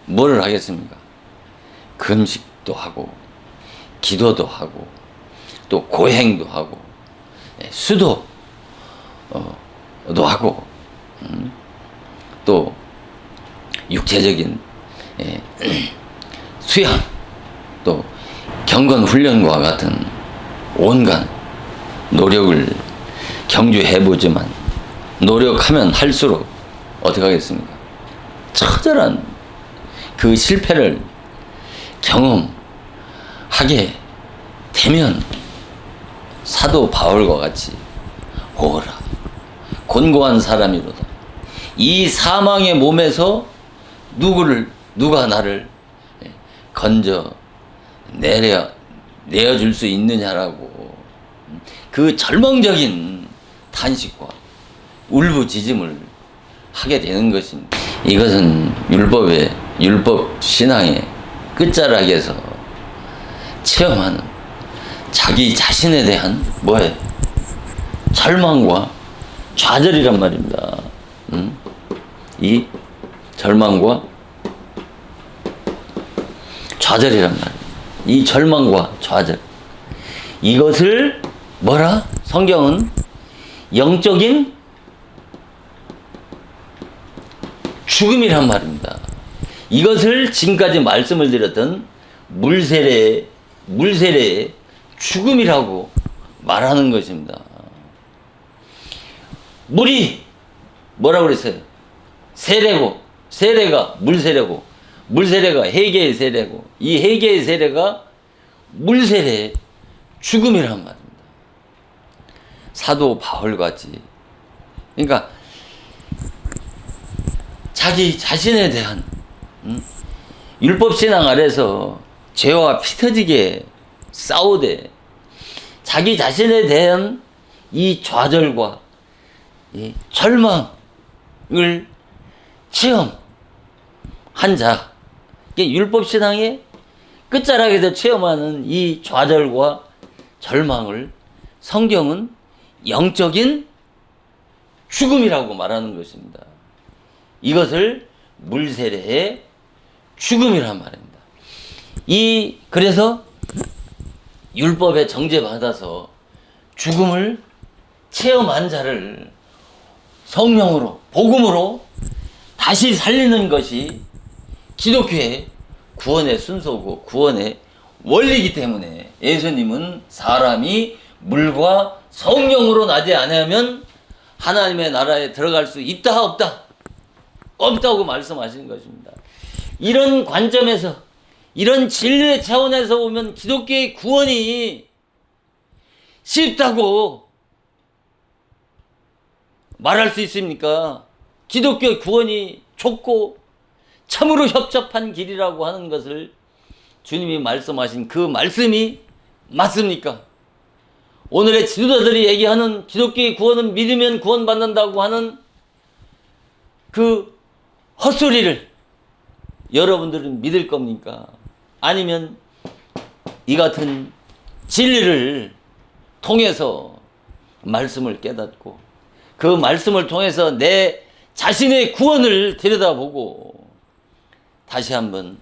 [SPEAKER 1] 뭐를 하겠습니까? 금식도 하고 기도도 하고 또 고행도 하고 수도도 하고 또 육체적인 수양, 또 경건 훈련과 같은 온갖 노력을 경주해보지만 노력하면 할수록 어떻게 하겠습니까? 처절한 그 실패를 경험하게 되면 사도 바울과 같이 오라 곤고한 사람이로다. 이 사망의 몸에서 누가 나를 건져 내어줄 수 있느냐라고 그 절망적인 탄식과 울부짖음을 하게 되는 것입니다. 이것은 율법 신앙의 끝자락에서 체험하는 자기 자신에 대한 절망과 좌절이란 말입니다. 이 절망과 좌절이란 말이에요. 이 절망과 좌절, 이것을 성경은 영적인 죽음이란 말입니다. 이것을 지금까지 말씀을 드렸던 물세례의 죽음이라고 말하는 것입니다. 물이 뭐라고 그랬어요? 세례가 물세례고, 물세례가 회개의 세례고, 이 회개의 세례가 물세례의 죽음이란 말입니다. 사도 바울같이, 그러니까 자기 자신에 대한 율법신앙 아래서 죄와 피터지게 싸우되 자기 자신에 대한 이 좌절과 이 절망, 체험한 자, 율법신앙의 끝자락에서 체험하는 이 좌절과 절망을 성경은 영적인 죽음이라고 말하는 것입니다. 이것을 물세례의 죽음이란 말입니다. 그래서 율법에 정죄받아서 죽음을 체험한 자를 성령으로, 복음으로 다시 살리는 것이 기독교의 구원의 순서고 구원의 원리이기 때문에 예수님은 사람이 물과 성령으로 나지 않으면 하나님의 나라에 들어갈 수 있다 없다? 없다고 말씀하시는 것입니다. 이런 관점에서, 이런 진리의 차원에서 보면 기독교의 구원이 쉽다고 말할 수 있습니까? 기독교 구원이 좁고 참으로 협잡한 길이라고 하는 것을 주님이 말씀하신 그 말씀이 맞습니까? 오늘의 지도자들이 얘기하는 기독교의 구원은 믿으면 구원받는다고 하는 그 헛소리를 여러분들은 믿을 겁니까? 아니면 이 같은 진리를 통해서 말씀을 깨닫고 그 말씀을 통해서 내 자신의 구원을 들여다보고 다시 한번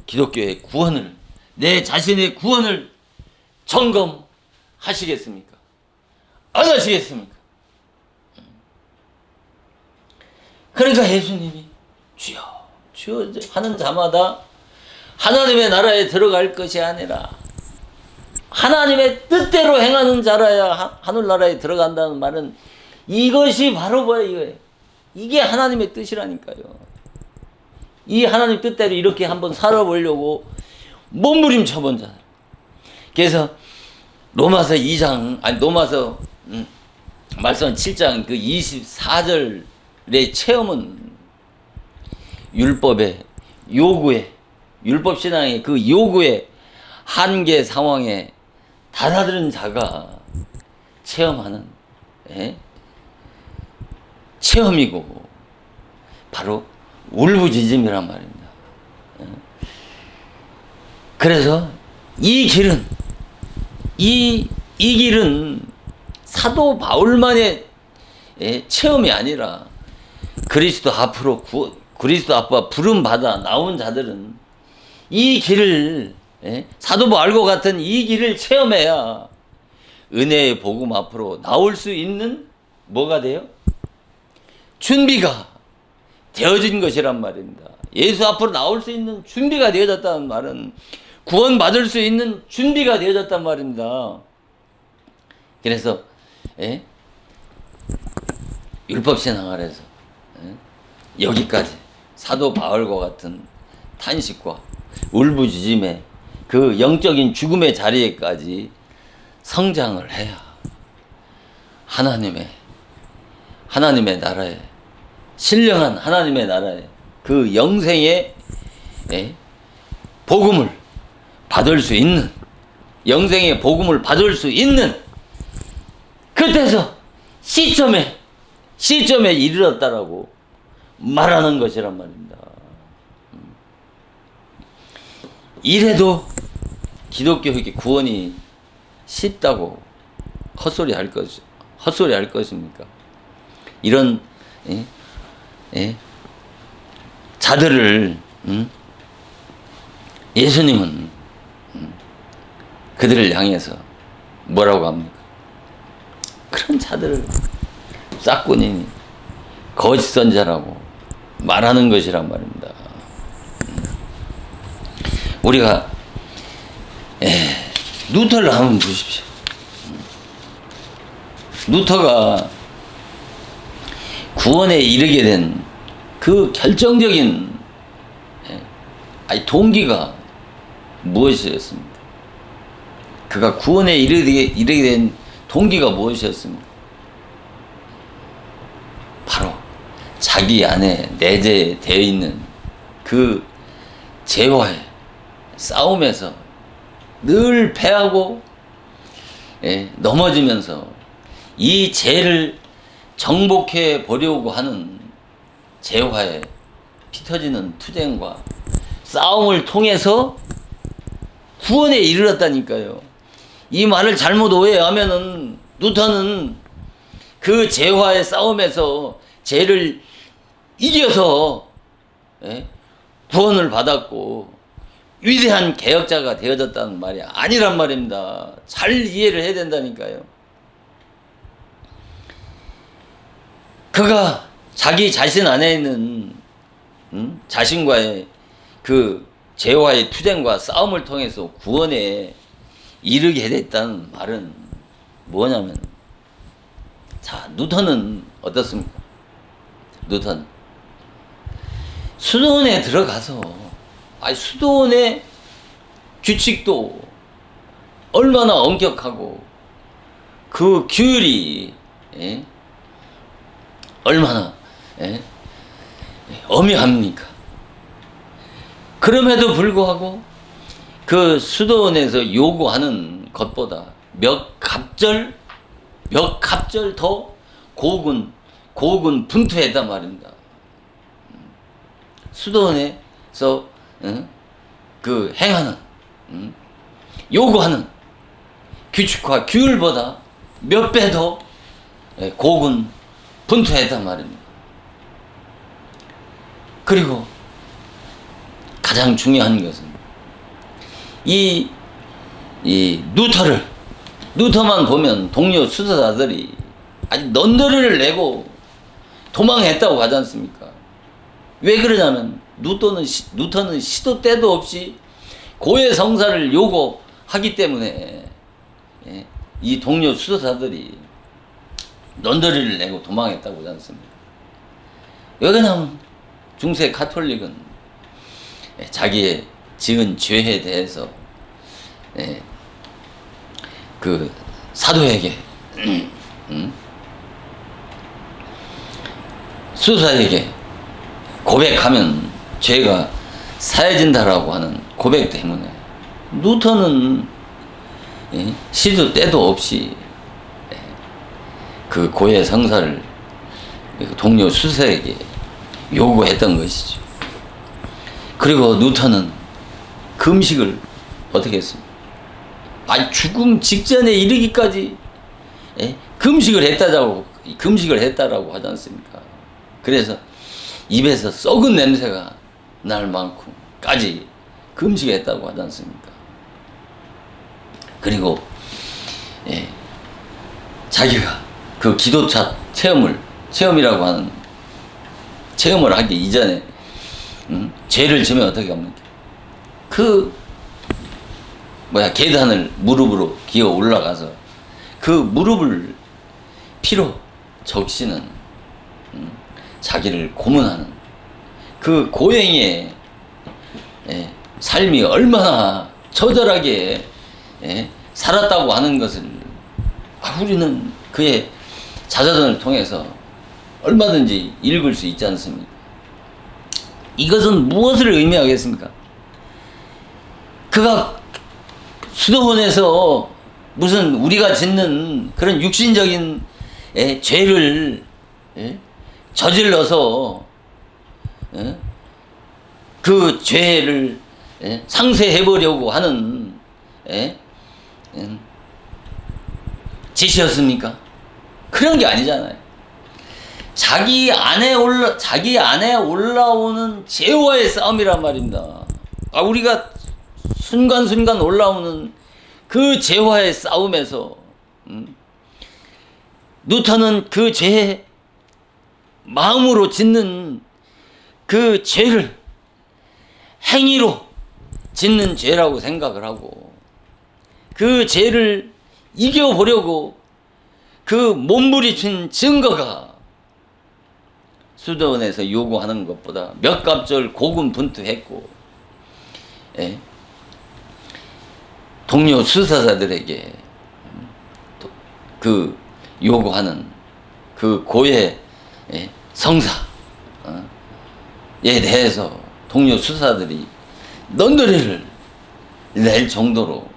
[SPEAKER 1] 기독교의 구원을, 내 자신의 구원을 점검하시겠습니까? 안 하시겠습니까? 그러니까 예수님이 주여 주여 하는 자마다 하나님의 나라에 들어갈 것이 아니라 하나님의 뜻대로 행하는 자라야 하늘나라에 들어간다는 말은 이것이 바로 뭐예요? 이게 하나님의 뜻이라니까요. 이 하나님 뜻대로 이렇게 한번 살아보려고 몸부림쳐본 자. 그래서 로마서 2장, 로마서 말씀 7장 그 24절의 체험은 율법의 요구에, 율법신앙의 그 요구의 한계 상황에 달아드는 자가 체험하는 체험이고 바로 울부짖음이란 말입니다. 그래서 이 길은 이 길은 사도 바울만의 체험이 아니라 그리스도 앞으로 부름 받아 나온 자들은 이 길을 사도 바울과 같은 이 길을 체험해야 은혜의 복음 앞으로 나올 수 있는 뭐가 돼요? 준비가 되어진 것이란 말입니다. 예수 앞으로 나올 수 있는 준비가 되어졌다는 말은 구원받을 수 있는 준비가 되어졌단 말입니다. 그래서 율법신앙 아래서 여기까지 사도 바울과 같은 탄식과 울부짖음의 그 영적인 죽음의 자리에까지 성장을 해야 하나님의 나라에, 신령한 하나님의 나라에 그 영생의 복음을 받을 수 있는, 영생의 복음을 받을 수 있는 그때서 시점에 이르렀다라고 말하는 것이란 말입니다. 이래도 기독교의 구원이 쉽다고 헛소리 할 것입니까? 이런 자들을 예수님은 그들을 향해서 뭐라고 합니까? 그런 자들을 싹군이니 거짓 선자라고 말하는 것이란 말입니다. 우리가 루터를 한번 보십시오. 루터가 구원에 이르게 된 그 결정적인 동기가 무엇이었습니까? 그가 구원에 이르게 된 동기가 무엇이었습니까? 바로 자기 안에 내재되어 있는 그 죄와의 싸움에서 늘 패하고 넘어지면서 이 죄를 정복해 보려고 하는 재화에 피 터지는 투쟁과 싸움을 통해서 구원에 이르렀다니까요. 이 말을 잘못 오해하면은 루터는 그 죄와의 싸움에서 죄를 이겨서 구원을 받았고 위대한 개혁자가 되어졌다는 말이 아니란 말입니다. 잘 이해를 해야 된다니까요. 그가 자기 자신 안에 있는 자신과의 그 죄와의 투쟁과 싸움을 통해서 구원에 이르게 됐다는 말은 뭐냐면, 자, 누턴은 어떻습니까? 누턴 수도원에 들어가서, 수도원의 규칙도 얼마나 엄격하고 그 규율이 얼마나 엄해합니까? 그럼에도 불구하고 그 수도원에서 요구하는 것보다 몇 갑절 더 고군 분투했단 말입니다. 수도원에서 그 행하는 요구하는 규칙과 규율보다 몇 배 더 고군 분투했단 말입니다. 그리고 가장 중요한 것은 이 루터만 보면 동료 수도사들이 아주 넌더리를 내고 도망했다고 하지 않습니까? 왜 그러냐면 루터는 시도 때도 없이 고해 성사를 요구하기 때문에 이 동료 수도사들이 넌더리를 내고 도망했다고 하지 않습니까? 여기는 중세 가톨릭은 자기의 지은 죄에 대해서 그 사도에게 수사에게 고백하면 죄가 사해진다라고 하는 고백 때문에 루터는 시도 때도 없이 그 고해 성사를 동료 수사에게 요구했던 것이죠. 그리고 루터는 금식을 어떻게 했습니까? 죽음 직전에 이르기까지 금식을 했다라고 하지 않습니까? 그래서 입에서 썩은 냄새가 날 만큼까지 금식했다고 하지 않습니까? 그리고 자기가 그 기도차 체험이라고 하는 체험을 하기 이전에 죄를 지면 어떻게 합니까? 계단을 무릎으로 기어 올라가서 그 무릎을 피로 적시는 자기를 고문하는 그 고행의 삶이 얼마나 처절하게 살았다고 하는 것을 우리는 그의 자서전을 통해서 얼마든지 읽을 수 있지 않습니까? 이것은 무엇을 의미하겠습니까? 그가 수도원에서 무슨 우리가 짓는 그런 육신적인 죄를 저질러서 그 죄를 상쇄해보려고 하는 짓이었습니까? 그런 게 아니잖아요. 자기 안에 올라오는 죄와의 싸움이란 말입니다. 우리가 순간순간 올라오는 그 죄와의 싸움에서 루터는 그 죄에 마음으로 짓는 그 죄를 행위로 짓는 죄라고 생각을 하고 그 죄를 이겨보려고 그 몸부림친 증거가 수도원에서 요구하는 것보다 몇 갑절 고군분투했고 동료 수사자들에게 그 요구하는 그 고해 성사에 대해서 동료 수사들이 넌더리를 낼 정도로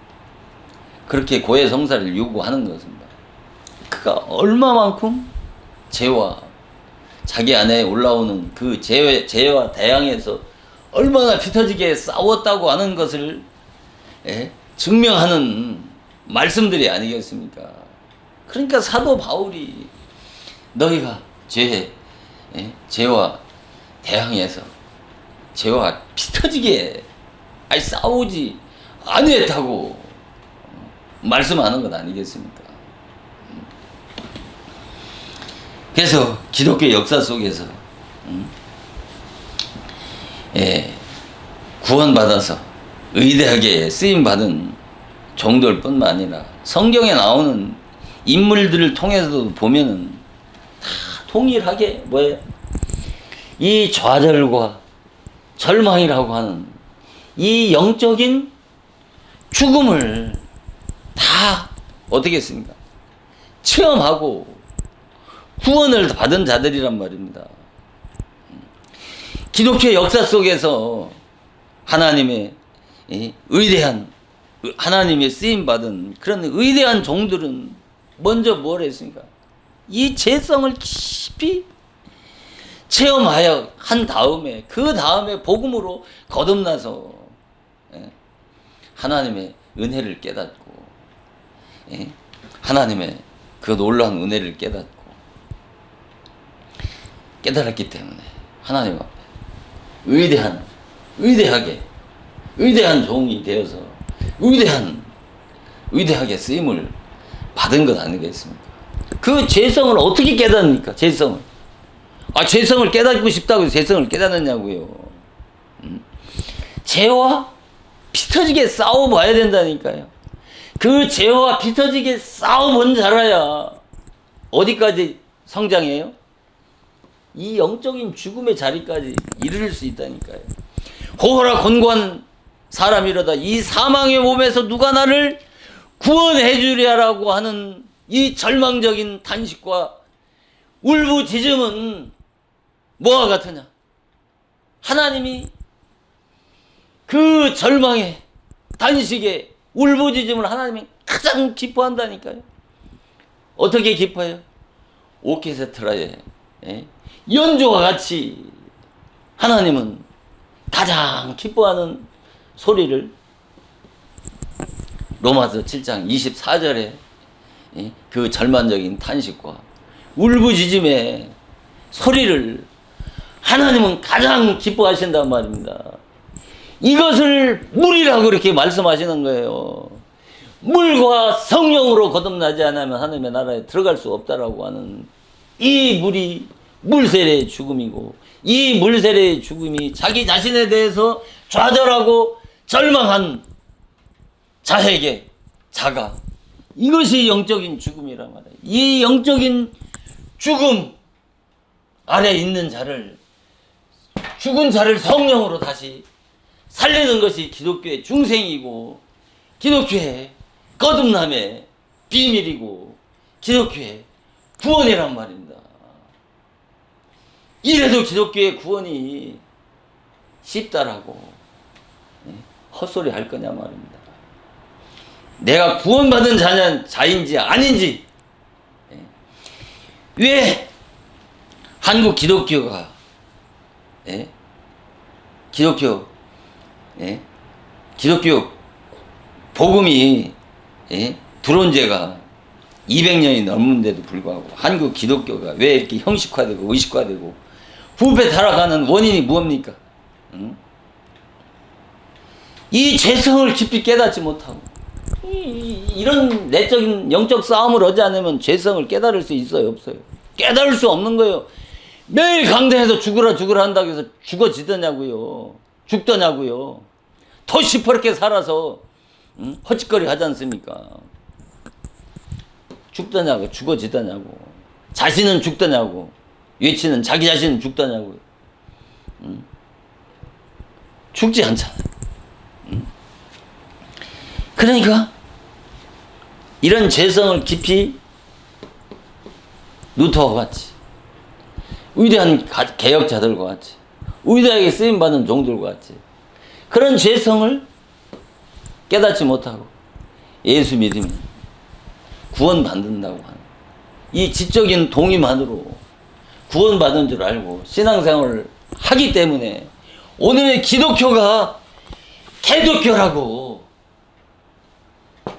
[SPEAKER 1] 그렇게 고해 성사를 요구하는 것입니다. 그가 얼마만큼 죄와 자기 안에 올라오는 그 죄와 대항해서 얼마나 피터지게 싸웠다고 하는 것을 증명하는 말씀들이 아니겠습니까? 그러니까 사도 바울이 너희가 죄와 대항해서 죄와 피터지게 싸우지 아니했다고 말씀하는 것 아니겠습니까? 그래서 기독교 역사 속에서 구원받아서 의대하게 쓰임받은 종들 뿐만 아니라 성경에 나오는 인물들을 통해서도 보면은 다 동일하게 이 좌절과 절망이라고 하는 이 영적인 죽음을 다 어떻게 했습니까? 체험하고 구원을 받은 자들이란 말입니다. 기독교 역사 속에서 하나님의 의대한 하나님의 쓰임받은 그런 의대한 종들은 먼저 뭘 했습니까? 이 죄성을 깊이 체험하여 한 다음에 그 다음에 복음으로 거듭나서 하나님의 은혜를 깨닫고 하나님의 그 놀라운 은혜를 깨달았기 때문에 하나님 앞에 위대한 종이 되어서 위대하게 쓰임을 받은 것 아니겠습니까? 그 죄성을 어떻게 깨닫습니까? 죄성을 깨닫고 싶다고 해서 죄성을 깨닫느냐고요. 죄와 피터지게 싸워봐야 된다니까요. 그 죄와 피터지게 싸워본 자라야 어디까지 성장해요? 이 영적인 죽음의 자리까지 이르를 수 있다니까요. 호호라 곤고한 사람이로다 이 사망의 몸에서 누가 나를 구원해 주랴라고 하는 이 절망적인 탄식과 울부짖음은 뭐와 같으냐? 하나님이 그 절망의 탄식의 울부짖음을 하나님이 가장 기뻐한다니까요. 어떻게 기뻐해요? 오케스트라의 연주와 같이 하나님은 가장 기뻐하는 소리를 로마서 7장 24절에 그 절망적인 탄식과 울부짖음의 소리를 하나님은 가장 기뻐하신단 말입니다. 이것을 물이라고 그렇게 말씀하시는 거예요. 물과 성령으로 거듭나지 않으면 하나님의 나라에 들어갈 수 없다라고 하는 이 물이 물세례의 죽음이고 이 물세례의 죽음이 자기 자신에 대해서 좌절하고 절망한 자가 이것이 영적인 죽음이란 말이에요. 이 영적인 죽음 아래 있는 자를 죽은 자를 성령으로 다시 살리는 것이 기독교의 중생이고 기독교의 거듭남의 비밀이고 기독교의 구원이란 말입니다. 이래도 기독교의 구원이 쉽다라고 헛소리 할 거냐 말입니다. 내가 구원받은 자인지 아닌지 왜 한국 기독교가 기독교 복음이 들어온 지가 200년이 넘는데도 불구하고 한국 기독교가 왜 이렇게 형식화되고 의식화되고 부패 타락하는 원인이 무엇입니까? 이 죄성을 깊이 깨닫지 못하고 이런 내적인 영적 싸움을 하지 않으면 죄성을 깨달을 수 있어요? 없어요? 깨달을 수 없는 거예요. 매일 강단에서 죽으라 한다고 해서 죽더냐고요. 더 시퍼렇게 살아서 헛짓거리 하지 않습니까? 죽어지더냐고. 자신은 죽더냐고. 외치는 자기 자신은 죽더냐고. 죽지 않잖아요. 그러니까 이런 죄성을 깊이 루터와 같이 위대한 개혁자들과 같이 위대하게 쓰임받은 종들과 같이 그런 죄성을 깨닫지 못하고 예수 믿으면 구원받는다고 하는 이 지적인 동의만으로 구원받은 줄 알고 신앙생활을 하기 때문에 오늘의 기독교가 개독교라고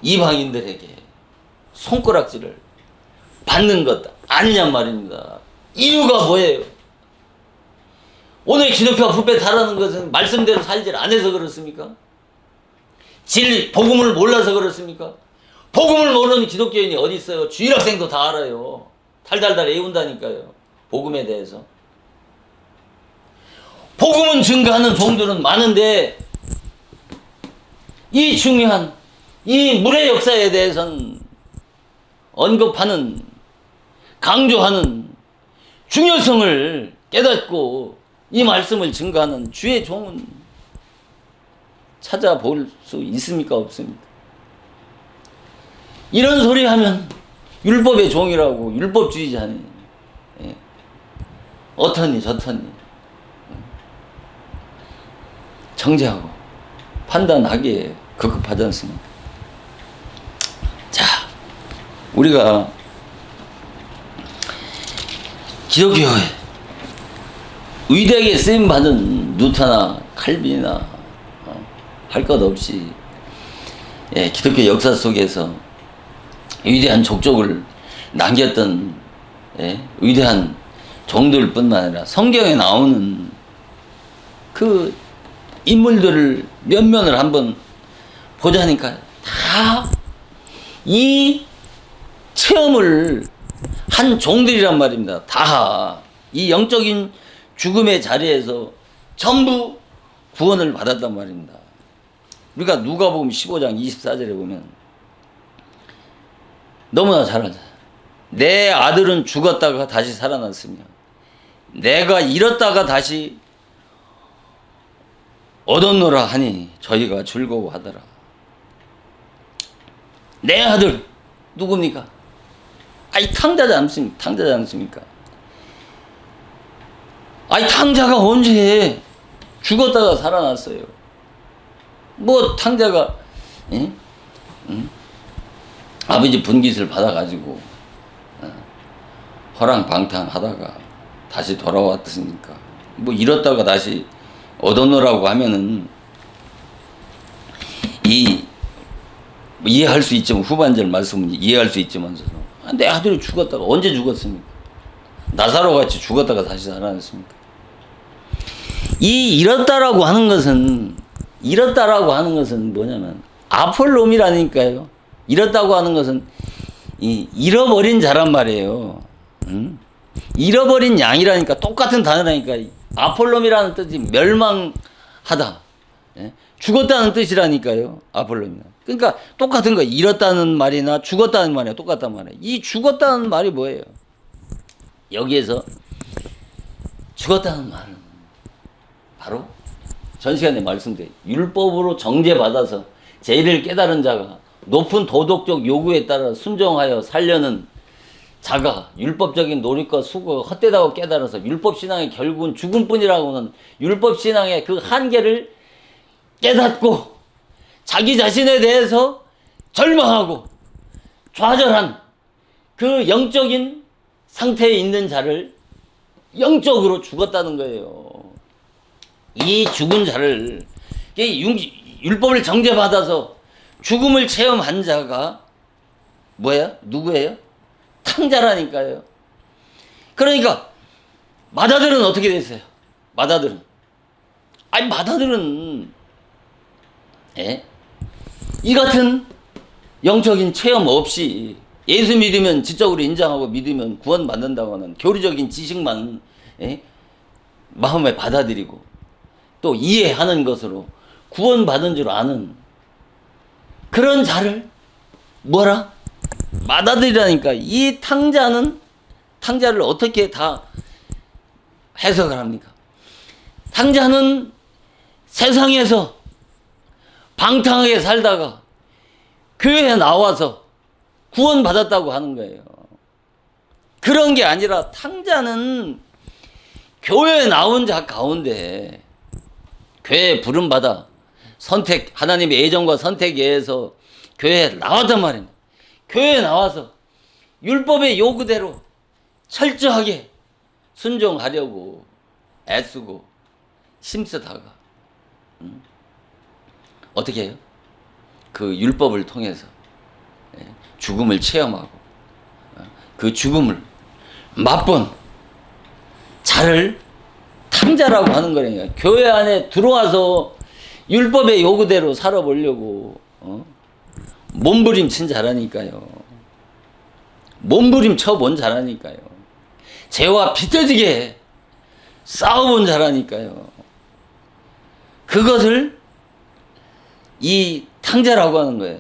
[SPEAKER 1] 이방인들에게 손가락질을 받는 것 아니냔 말입니다. 이유가 뭐예요? 오늘 기독교가 부패 타라는 것은 말씀대로 살질 않아서 그렇습니까? 진리, 복음을 몰라서 그렇습니까? 복음을 모르는 기독교인이 어디 있어요? 주일학생도 다 알아요. 달달달 외운다니까요. 복음에 대해서. 복음은 증거하는 종들은 많은데 이 중요한 이 물의 역사에 대해서는 언급하는 강조하는 중요성을 깨닫고 이 말씀을 증거하는 주의 종은 찾아볼 수 있습니까? 없습니까? 이런 소리 하면 율법의 종이라고 율법주의자니 어떠니 저떠니 정죄하고 판단하기에 급급하지 않습니까? 자, 우리가 기독교에 위대하게 쓰임받은 루터나 칼빈이나 할 것 없이 기독교 역사 속에서 위대한 족적을 남겼던 위대한 종들뿐만 아니라 성경에 나오는 그 인물들을 면면을 한번 보자니까 다 이 체험을 한 종들이란 말입니다. 다 이 영적인 죽음의 자리에서 전부 구원을 받았단 말입니다. 우리가 누가복음 15장 24절에 보면 너무나 잘 알잖아요. 내 아들은 죽었다가 다시 살아났으며 내가 잃었다가 다시 얻었노라 하니 저희가 즐거워하더라. 내 아들 누굽니까? 아이 탕자지 않습니까? 탕자지 않습니까? 아이 탕자가 언제 죽었다가 살아났어요? 뭐 탕자가 아버지 분깃을 받아가지고 허랑방탕하다가 다시 돌아왔으니까 뭐 잃었다가 다시 얻어놓으라고 하면은 이해할 수 있지만 후반절 말씀은 이해할 수 있지만 내 아들이 죽었다가 언제 죽었습니까? 나사로 같이 죽었다가 다시 살아났습니까? 이 잃었다라고 하는 것은 뭐냐면 아폴롬이라니까요. 잃었다고 하는 것은 잃어버린 자란 말이에요. 잃어버린 양이라니까 똑같은 단어라니까. 아폴롬이라는 뜻이 멸망하다. 죽었다는 뜻이라니까요. 아폴롬이. 그러니까 똑같은 거. 잃었다는 말이나 죽었다는 말이나 똑같단 말이에요. 이 죽었다는 말이 뭐예요? 여기에서 죽었다는 말은 바로 전 시간에 말씀드린 율법으로 정죄받아서 죄를 깨달은 자가 높은 도덕적 요구에 따라 순종하여 살려는 자가 율법적인 노력과 수고가 헛되다고 깨달아서 율법신앙의 결국은 죽음뿐이라고는 율법신앙의 그 한계를 깨닫고 자기 자신에 대해서 절망하고 좌절한 그 영적인 상태에 있는 자를 영적으로 죽었다는 거예요. 이 죽은 자를 율법을 정죄받아서 죽음을 체험한 자가 뭐야? 누구예요? 탕자라니까요. 그러니까 마다들은 어떻게 됐어요? 마다들은 이 같은 영적인 체험 없이 예수 믿으면 지적으로 인정하고 믿으면 구원받는다고 하는 교리적인 지식만 마음에 받아들이고 또 이해하는 것으로 구원받은 줄 아는 그런 자를 뭐라? 마다들이라니까. 이 탕자를 어떻게 다 해석을 합니까? 탕자는 세상에서 방탕하게 살다가 교회에 나와서 구원받았다고 하는 거예요. 그런 게 아니라 탕자는 교회에 나온 자 가운데 교회에 부름받아 하나님의 예정과 선택에 의해서 교회에 나왔단 말입니다. 교회에 나와서 율법의 요구대로 철저하게 순종하려고 애쓰고 힘쓰다가 어떻게 해요? 그 율법을 통해서 죽음을 체험하고 그 죽음을 맛본 자를 탕자라고 하는 거라니까. 교회 안에 들어와서 율법의 요구대로 살아보려고 몸부림친 자라니까요. 몸부림 쳐본 자라니까요. 죄와 비틀지게 싸워본 자라니까요. 그것을 이 탕자라고 하는 거예요.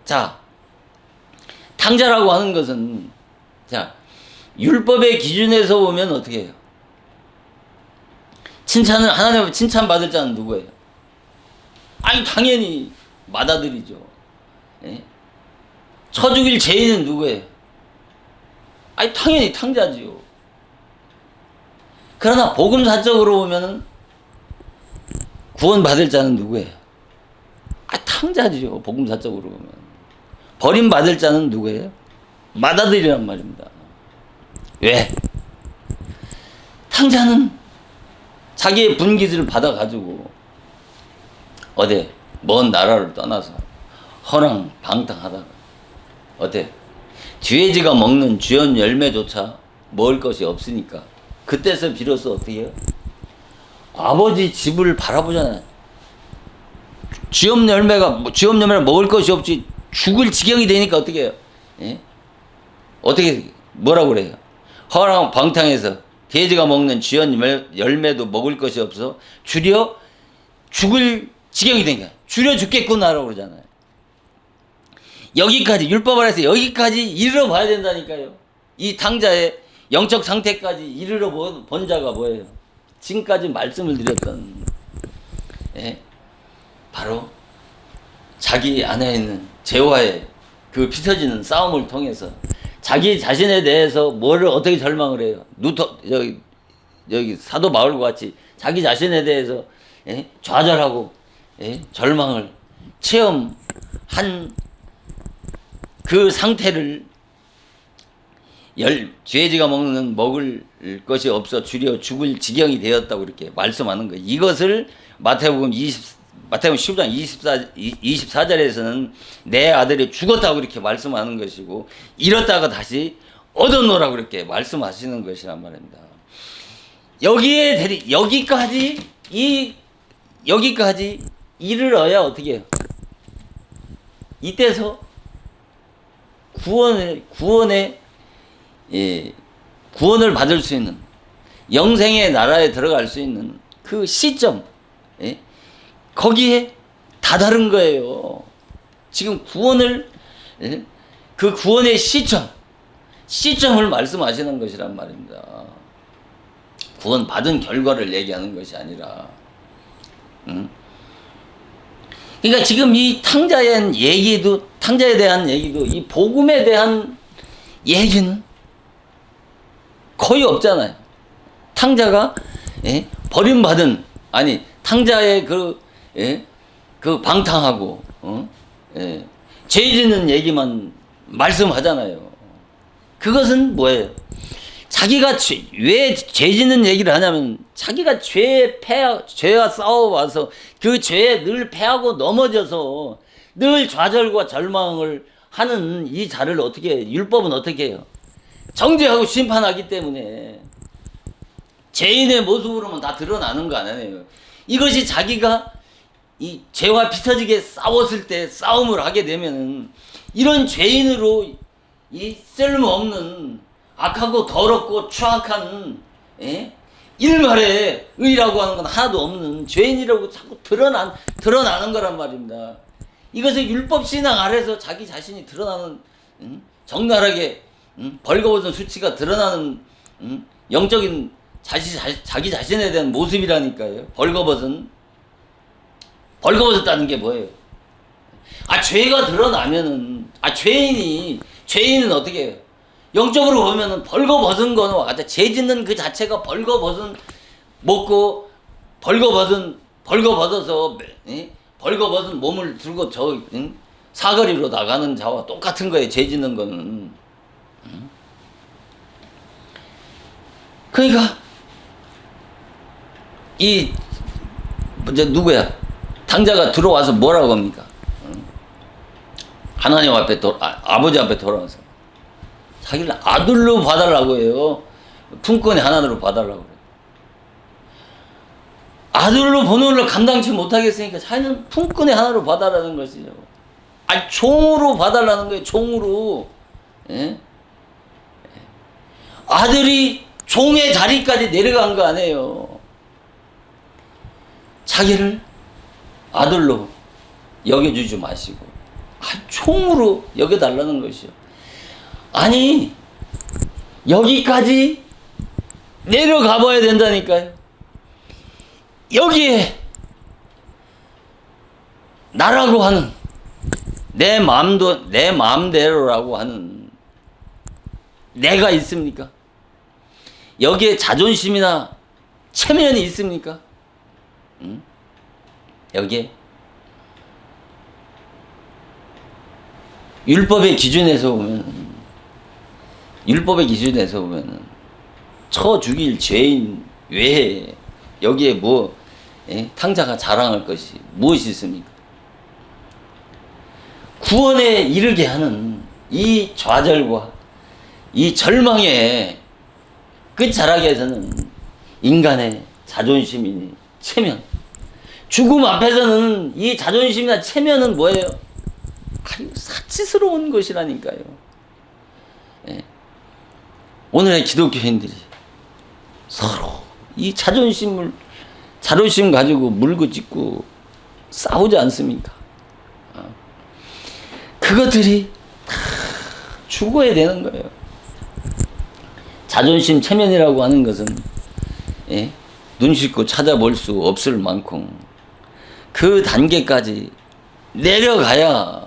[SPEAKER 1] 자, 탕자라고 하는 것은, 자, 율법의 기준에서 보면 어떻게 해요? 칭찬을, 하나님의 칭찬받을 자는 누구예요? 아니, 당연히 맏아들이죠. 예? 쳐 죽일 죄인은 누구예요? 아니, 당연히 탕자지요. 그러나 복음사적으로 보면은 구원받을 자는 누구예요? 아, 탕자지요. 복음사적으로 보면. 버림받을 자는 누구예요? 맏아들이란 말입니다. 왜? 탕자는 자기의 분깃을 받아가지고 어디 먼 나라를 떠나서 허랑방탕하다가 어때? 죄지가 먹는 주연 열매조차 먹을 것이 없으니까 그때서 비로소 어떻게 해요? 아버지 집을 바라보잖아요. 주연 열매를 먹을 것이 없지 죽을 지경이 되니까 어떻게 해요? 예? 어떻게 뭐라고 그래요? 허랑방탕해서 돼지가 먹는 주연 열매도 먹을 것이 없어 줄여 죽을 지경이 되니까 줄여 죽겠구나라고 그러잖아요. 여기까지 율법 아래서 여기까지 이르러 봐야 된다니까요. 이 탕자의 영적 상태까지 이르러 본 자가 뭐예요? 지금까지 말씀을 드렸던 바로 자기 안에 있는 죄와의 그 피터지는 싸움을 통해서 자기 자신에 대해서 뭐를 어떻게 절망을 해요? 여기 사도 바울과 같이 자기 자신에 대해서 좌절하고 절망을 체험한 그 상태를 죄지가 먹을 것이 없어 줄여 죽을 지경이 되었다고 이렇게 말씀하는 거예요. 이것을 마태복음 15장 24절에서는 내 아들이 죽었다고 이렇게 말씀하는 것이고 잃었다가 다시 얻어놓으라고 이렇게 말씀하시는 것이란 말입니다. 여기까지 이르러야 어떻게 해요? 이때서 구원을 받을 수 있는 영생의 나라에 들어갈 수 있는 그 시점, 거기에 다다른 거예요. 지금 그 구원의 시점을 말씀하시는 것이란 말입니다. 구원 받은 결과를 얘기하는 것이 아니라, 그러니까 지금 이 탕자에 대한 얘기도 이 복음에 대한 얘기는 거의 없잖아요. 탕자가 버림받은 탕자의 그 방탕하고 죄 짓는 얘기만 말씀하잖아요. 그것은 뭐예요? 자기가 왜 죄 짓는 얘기를 하냐면 자기가 죄와 싸워와서 그 죄에 늘 패하고 넘어져서 늘 좌절과 절망을 하는 이 자를 어떻게 해요? 율법은 어떻게 해요? 정죄하고 심판하기 때문에 죄인의 모습으로만 다 드러나는 거 아니에요. 이것이 자기가 이 죄와 비터지게 싸웠을 때 싸움을 하게 되면은 이런 죄인으로 이 쓸모없는 악하고 더럽고 추악한 일말의 의라고 하는 건 하나도 없는 죄인이라고 자꾸 드러나는 거란 말입니다. 이것을 율법 신앙 아래서 자기 자신이 드러나는 적나라하게 벌거벗은 수치가 드러나는 영적인 자기 자신에 대한 모습이라니까요. 벌거벗었다는 게 뭐예요? 죄가 드러나면은 죄인은 어떻게 해요? 영적으로 보면은 벌거벗은 거는 와가지고 죄 짓는 그 자체가 벌거벗은 먹고 벌거벗어서 벌거벗은 몸을 들고 사거리로 나가는 자와 똑같은 거예요. 죄 짓는 거는. 그러니까 이 이제 누구야? 당자가 들어와서 뭐라고 합니까? 하나님 앞에 아버지 앞에 돌아와서 자기를 아들로 봐달라고 해요. 품권의 하나로 봐달라고 그래요. 아들로 보는 걸 감당치 못하겠으니까 자기는 품권의 하나로 봐달라는 것이죠. 아니, 종으로 봐달라는 거예요. 종으로. 예? 아들이 종의 자리까지 내려간 거 아니에요. 자기를 아들로 여겨주지 마시고 종으로 여겨달라는 것이요. 아니, 여기까지 내려가 봐야 된다니까요. 여기에 나라고 하는 내 마음대로라고 하는 내가 있습니까? 여기에 자존심이나 체면이 있습니까? 응? 여기에 율법의 기준에서 보면 쳐 죽일 죄인 외에 여기에 탕자가 자랑할 것이 무엇이 있습니까? 구원에 이르게 하는 이 좌절과 이 절망의 끝자락에서는 인간의 자존심이니 체면, 죽음 앞에서는 이 자존심이나 체면은 뭐예요? 아주 사치스러운 것이라니까요. 예. 오늘의 기독교인들이 서로 이 자존심 가지고 물고 찢고 싸우지 않습니까? 그것들이 다 죽어야 되는 거예요. 자존심 체면이라고 하는 것은 눈 씻고 찾아볼 수 없을 만큼 그 단계까지 내려가야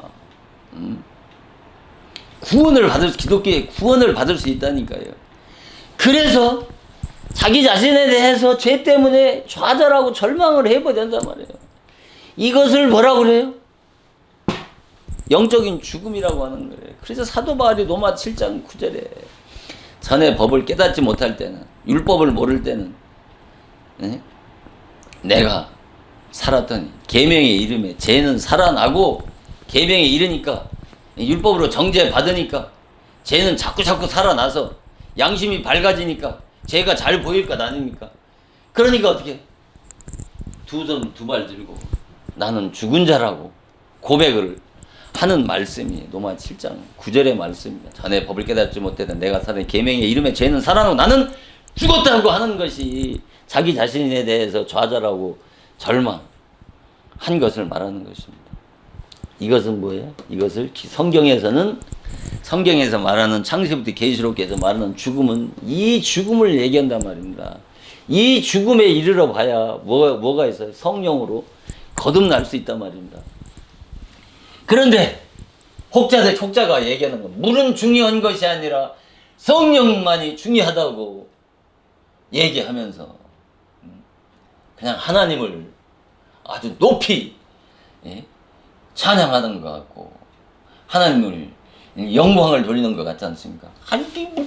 [SPEAKER 1] 기독교의 구원을 받을 수 있다니까요. 그래서 자기 자신에 대해서 죄 때문에 좌절하고 절망을 해버야 된단 말이에요. 이것을 뭐라고 그래요? 영적인 죽음이라고 하는 거예요. 그래서 사도 바울이 로마 7장 9절에 전에 법을 깨닫지 못할 때는, 율법을 모를 때는 내가 살았더니 계명의 이름에 죄는 살아나고, 계명에 이르니까 율법으로 정죄받으니까 죄는 자꾸 살아나서 양심이 밝아지니까 죄가 잘 보일 것 아닙니까? 그러니까 어떻게 두 손 두 발 들고 나는 죽은 자라고 고백을 하는 말씀이 로마 7장 9절의 말씀입니다. 자네 법을 깨닫지 못하던 내가 살은 계명의 이름에 죄는 살아나고 나는 죽었다고 하는 것이 자기 자신에 대해서 좌절하고 절망한 것을 말하는 것입니다. 이것은 뭐예요? 이것을 성경에서 말하는 창세부터 계시록에서 말하는 죽음은 이 죽음을 얘기한단 말입니다. 이 죽음에 이르러 봐야 뭐가 있어요? 성령으로 거듭날 수 있단 말입니다. 그런데 혹자가 얘기하는 건 물은 중요한 것이 아니라 성령만이 중요하다고 얘기하면서 그냥 하나님을 아주 높이 찬양하는 것 같고 하나님을 영광을 돌리는 것 같지 않습니까?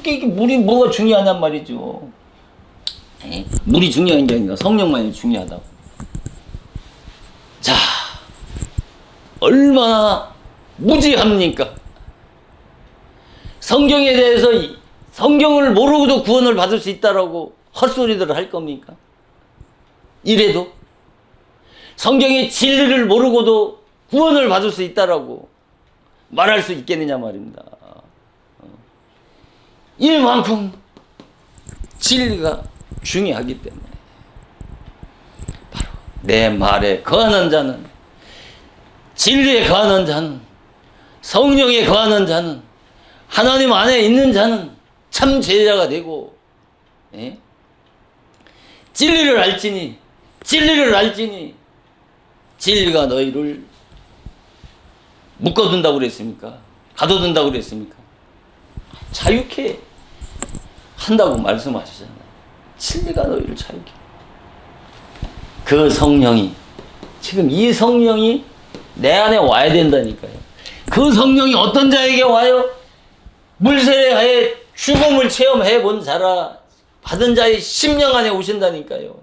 [SPEAKER 1] 이게 물이 뭐가 중요하냔 말이죠. 물이 중요한 게 아니라 성령만이 중요하다고. 자, 얼마나 무지합니까? 성경에 대해서 성경을 모르고도 구원을 받을 수 있다라고 헛소리들을 할 겁니까? 이래도 성경의 진리를 모르고도 구원을 받을 수 있다라고 말할 수 있겠느냐 말입니다. 이만큼 진리가 중요하기 때문에 바로 내 말에 거하는 자는, 진리에 거하는 자는, 성령에 거하는 자는, 하나님 안에 있는 자는 참 제자가 되고 진리를 알지니 진리가 너희를 묶어둔다고 그랬습니까? 가둬둔다고 그랬습니까? 자유케 한다고 말씀하시잖아요. 진리가 너희를 자유케. 그 성령이, 지금 이 성령이 내 안에 와야 된다니까요. 그 성령이 어떤 자에게 와요? 물세례하에 죽음을 체험해 본 자라 받은 자의 심령 안에 오신다니까요.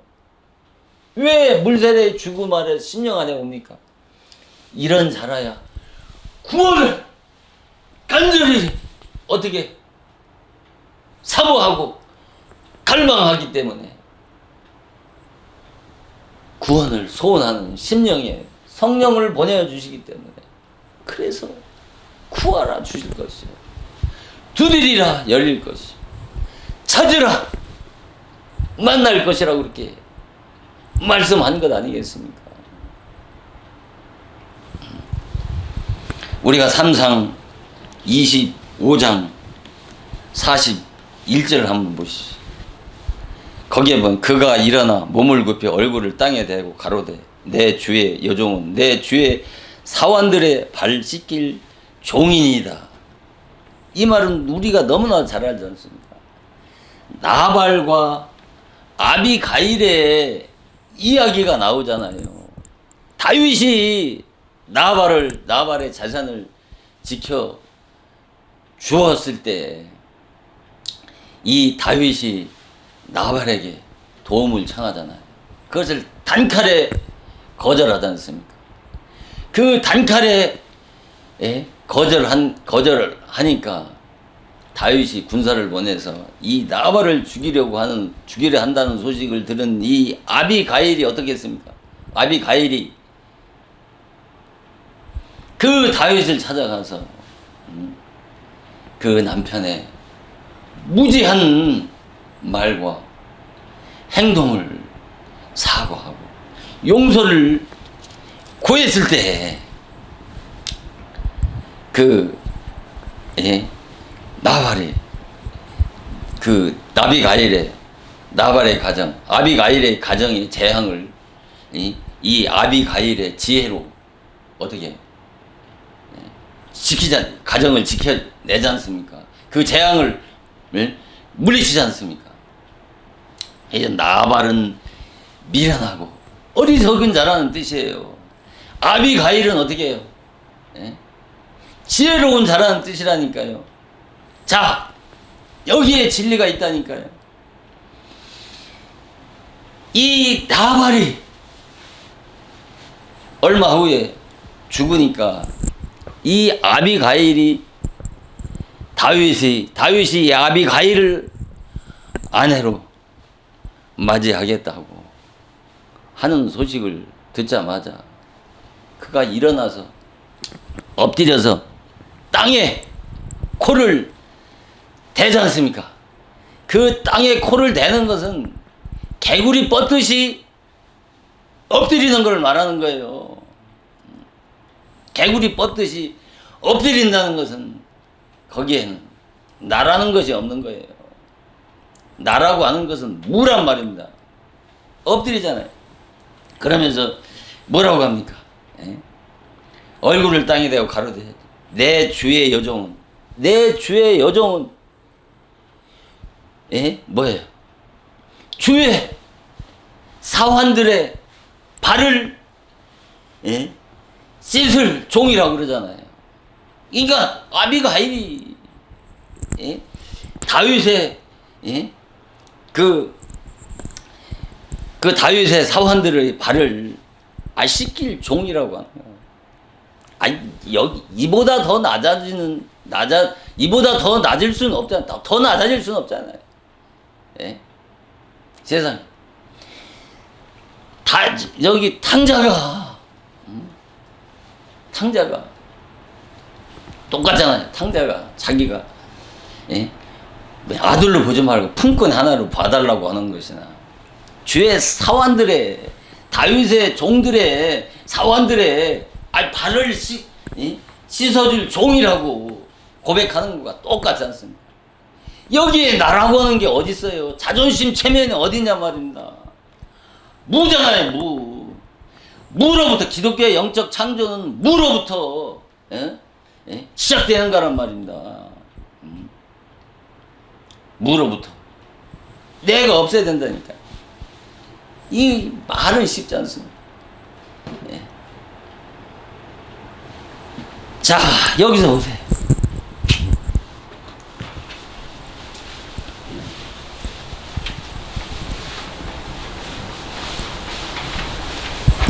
[SPEAKER 1] 왜 물세례 주고 말해 심령 안에 옵니까? 이런 자라야 구원을 간절히 어떻게 사모하고 갈망하기 때문에 구원을 소원하는 심령에 성령을 보내주시기 때문에 그래서 구하라 주실 것이요 두드리라 열릴 것이요 찾으라 만날 것이라고 그렇게 말씀한 것 아니겠습니까? 우리가 3상 25장 41절을 한번 보시죠. 거기에 보면 그가 일어나 몸을 굽혀 얼굴을 땅에 대고 가로되 내 주의 여종은 내 주의 사환들의 발 씻길 종이니이다. 이 말은 우리가 너무나 잘 알지 않습니까? 나발과 아비가일의 이야기가 나오잖아요. 다윗이 나발의 재산을 지켜 주었을 때 이 다윗이 나발에게 도움을 청하잖아요. 그것을 단칼에 거절하지 않습니까? 그 단칼에 거절하니까 다윗이 군사를 보내서 이 나발을 죽이려 한다는 소식을 들은 이 아비가일이 어떻게 했습니까? 아비가일이 그 다윗을 찾아가서 그 남편의 무지한 말과 행동을 사과하고 용서를 구했을 때 나발이 나발의 가정, 아비가일의 가정의 재앙을 이 아비가일의 지혜로 어떻게 가정을 지켜내지 않습니까? 그 재앙을 물리치지 않습니까? 이제 나발은 미련하고 어리석은 자라는 뜻이에요. 아비가일은 어떻게 해요? 지혜로운 자라는 뜻이라니까요. 자, 여기에 진리가 있다니까요. 이 나발이 얼마 후에 죽으니까 이 아비가일이 다윗이 아비가일을 아내로 맞이하겠다고 하는 소식을 듣자마자 그가 일어나서 엎드려서 땅에 코를 대지 않습니까? 그 땅에 코를 대는 것은 개구리 뻗듯이 엎드리는 걸 말하는 거예요. 개구리 뻗듯이 엎드린다는 것은 거기에는 나라는 것이 없는 거예요. 나라고 하는 것은 무란 말입니다. 엎드리잖아요. 그러면서 뭐라고 합니까? 얼굴을 땅에 대고 가로되 내 주의 여종은 뭐예요? 주의 사환들의 발을 씻을 종이라고 그러잖아요. 그러니까 아비가일이 다윗의 그 다윗의 사환들의 발을 씻길 종이라고 하는 거예요. 이보다 더 이보다 더 낮을 수는 없잖아요. 더 낮아질 수는 없잖아요. 세상에. 여기 탕자가 똑같잖아요. 탕자가 자기가 아들로 보지 말고 품꾼 하나로 봐달라고 하는 것이나 주의 사환들의 다윗의 종들의 사환들의 발을 씻어줄 종이라고 고백하는 것과 똑같지 않습니까? 여기에 나라고 하는 게 어디 있어요? 자존심 체면이 어디냐 말입니다. 무잖아요. 무로부터 기독교의 영적 창조는 무로부터 시작되는 거란 말입니다. 무로부터 내가 없애야 된다니까. 이 말은 쉽지 않습니다. 자, 여기서 보세요.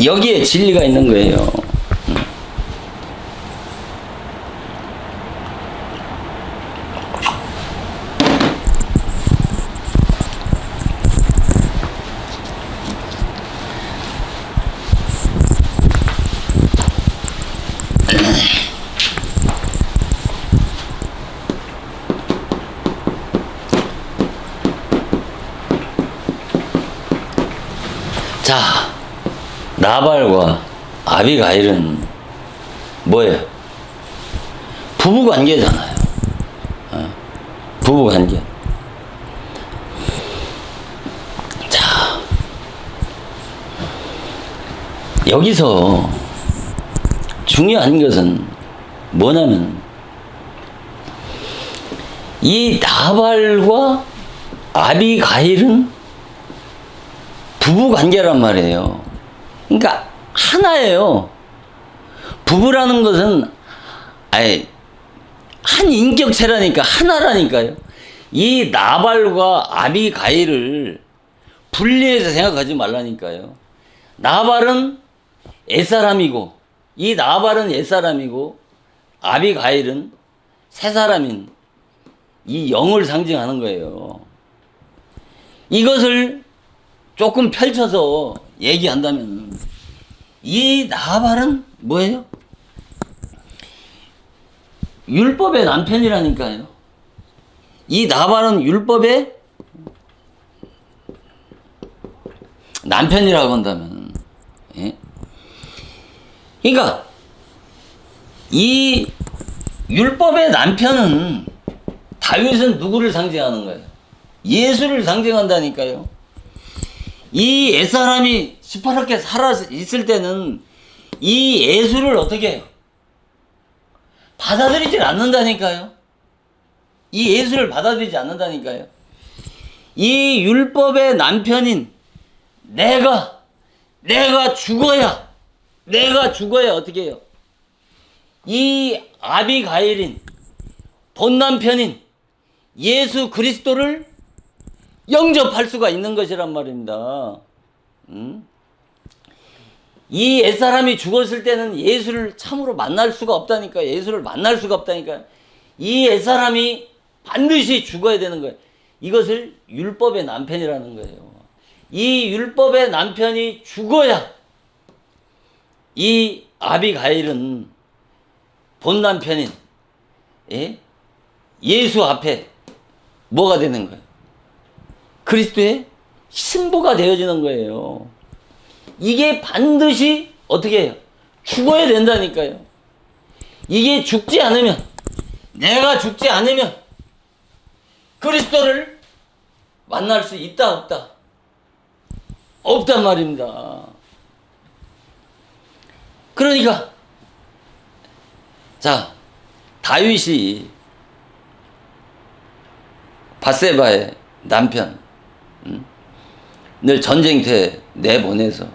[SPEAKER 1] 여기에 진리가 있는 거예요. 자, 나발과 아비가일은 뭐예요? 부부 관계잖아요. 부부 관계. 자, 여기서 중요한 것은 뭐냐면 이 나발과 아비가일은 부부 관계란 말이에요. 그러니까 하나예요. 부부라는 것은 한 인격체라니까, 하나라니까요. 이 나발과 아비가일을 분리해서 생각하지 말라니까요. 나발은 옛사람이고, 이 나발은 옛사람이고, 아비가일은 새사람인 이 영을 상징하는 거예요. 이것을 조금 펼쳐서 얘기한다면 이 나발은 뭐예요? 율법의 남편이라니까요. 이 나발은 율법의 남편이라고 한다면, 예? 그러니까 이 율법의 남편은 다윗은 누구를 상징하는 거예요? 예수를 상징한다니까요. 이 옛사람이 시퍼렇게 살아 있을 때는 이 예수를 어떻게 해요? 받아들이질 않는다니까요. 이 예수를 받아들이지 않는다니까요. 이 율법의 남편인 내가 죽어야 어떻게 해요? 이 아비가일인 본 남편인 예수 그리스도를 영접할 수가 있는 것이란 말입니다. 이 옛사람이 죽었을 때는 예수를 참으로 만날 수가 없다니까. 예수를 만날 수가 없다니까. 이 옛사람이 반드시 죽어야 되는 거예요. 이것을 율법의 남편이라는 거예요. 이 율법의 남편이 죽어야 이 아비가일은 본 남편인 예수 앞에 뭐가 되는 거예요? 그리스도의 신부가 되어지는 거예요. 이게 반드시 어떻게 해요? 죽어야 된다니까요. 이게 죽지 않으면, 내가 죽지 않으면 그리스도를 만날 수 있다 없다? 없단 말입니다. 그러니까 자, 다윗이 밧세바의 남편 늘 전쟁터에 내보내서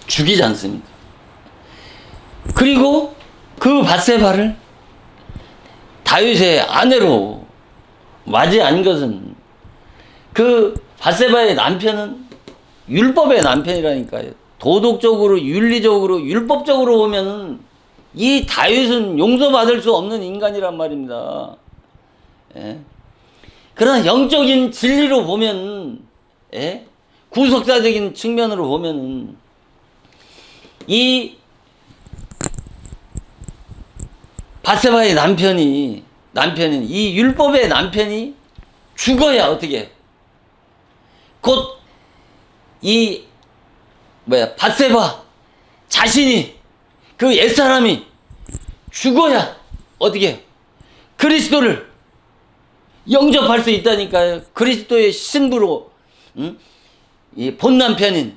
[SPEAKER 1] 죽이지 않습니까? 그리고 그 밧세바를 다윗의 아내로 맞이한 것은 그 밧세바의 남편은 율법의 남편이라니까요. 도덕적으로, 윤리적으로, 율법적으로 보면은 이 다윗은 용서받을 수 없는 인간이란 말입니다. 예? 그러나 영적인 진리로 보면, 예? 구속사적인 측면으로 보면은 이 밧세바의 남편인 이 율법의 남편이 죽어야 어떻게 해요? 곧 이 밧세바 자신이 그 옛사람이 죽어야 어떻게 해요? 그리스도를 영접할 수 있다니까요. 그리스도의 신부로 이 본남편인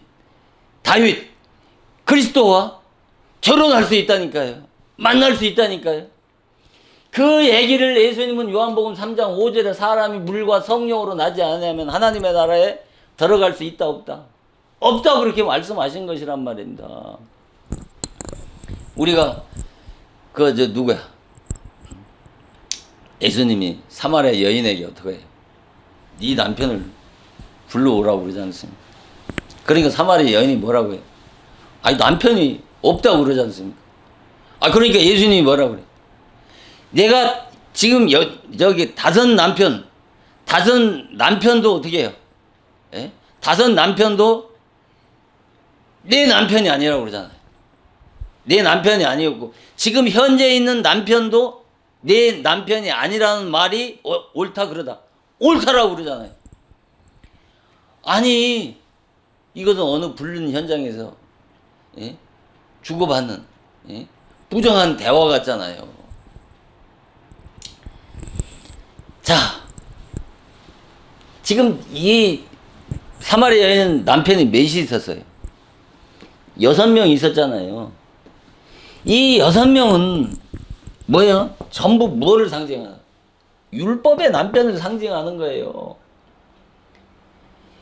[SPEAKER 1] 다윗 그리스도와 결혼할 수 있다니까요. 만날 수 있다니까요. 그 얘기를 예수님은 요한복음 3장 5절에 사람이 물과 성령으로 나지 않으면 하나님의 나라에 들어갈 수 있다 없다? 없다 그렇게 말씀하신 것이란 말입니다. 우리가 누구야? 예수님이 사마리아 여인에게 어떻게 해요? 네 남편을 불러오라고 그러지 않습니까? 그러니까 사마리아 여인이 뭐라고 해요? 아니 남편이 없다고 그러지 않습니까? 아 그러니까 예수님이 뭐라 그래? 내가 지금 저기 다섯 남편도 어떻게 해요? 예? 다섯 남편도 내 남편이 아니라고 그러잖아요. 내 남편이 아니었고 지금 현재 있는 남편도 내 남편이 아니라는 말이 옳다 그러다. 옳다라고 그러잖아요. 아니 이것은 어느 불륜 현장에서 예? 주고받는 예? 부정한 대화 같잖아요. 자, 지금 이 사마리아 여인 남편이 몇이 있었어요? 6명 있었잖아요. 이 6명은 뭐예요? 전부 뭐를 상징하나? 율법의 남편을 상징하는 거예요.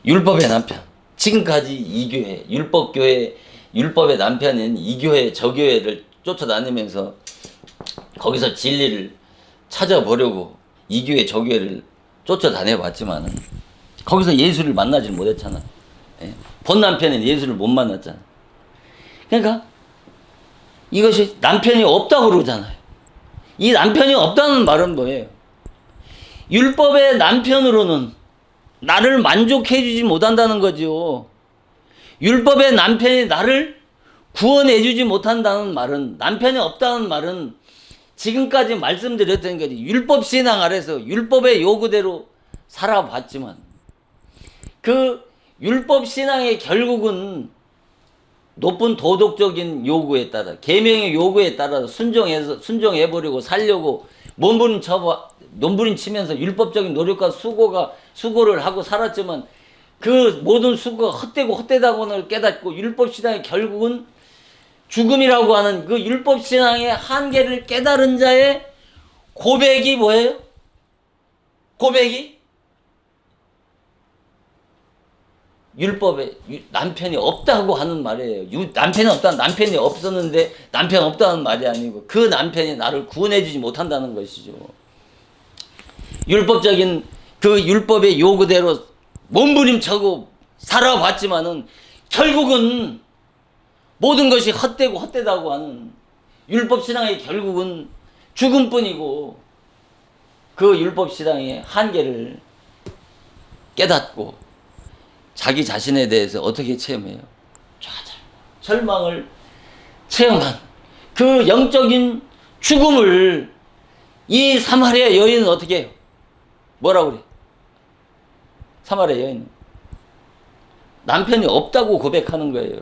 [SPEAKER 1] 율법의 남편. 지금까지 이 교회, 율법교회, 율법의 남편인 이 교회, 저 교회를 쫓아다니면서 거기서 진리를 찾아보려고 이 교회, 저 교회를 쫓아다녀봤지만은 거기서 예수를 만나지 못했잖아. 예? 본 남편은 예수를 못 만났잖아. 그러니까 이것이 남편이 없다고 그러잖아요. 이 남편이 없다는 말은 뭐예요? 율법의 남편으로는 나를 만족해주지 못한다는 거죠. 율법의 남편이 나를 구원해주지 못한다는 말은, 남편이 없다는 말은 지금까지 말씀드렸던 거지. 율법 신앙 아래서 율법의 요구대로 살아봤지만 그 율법 신앙의 결국은 높은 도덕적인 요구에 따라, 계명의 요구에 따라서 순종해버리고 살려고 몸부림치면서 율법적인 노력과 수고를 하고 살았지만 그 모든 수고가 헛되다고는 깨닫고 율법 신앙의 결국은 죽음이라고 하는 그 율법 신앙의 한계를 깨달은 자의 고백이 뭐예요? 고백이 율법에 남편이 없다고 하는 말이에요. 남편이 없다는, 남편이 없었는데 남편 없다는 말이 아니고 그 남편이 나를 구원해주지 못한다는 것이죠. 율법적인 그 율법의 요구대로 몸부림쳐고 살아봤지만은 결국은 모든 것이 헛되다고 하는 율법 신앙의 결국은 죽음뿐이고 그 율법 신앙의 한계를 깨닫고 자기 자신에 대해서 어떻게 체험해요? 좌절, 절망을 체험한 그 영적인 죽음을 이 사마리아 여인은 어떻게 해요? 뭐라고 그래? 사마리아 여인은 남편이 없다고 고백하는 거예요.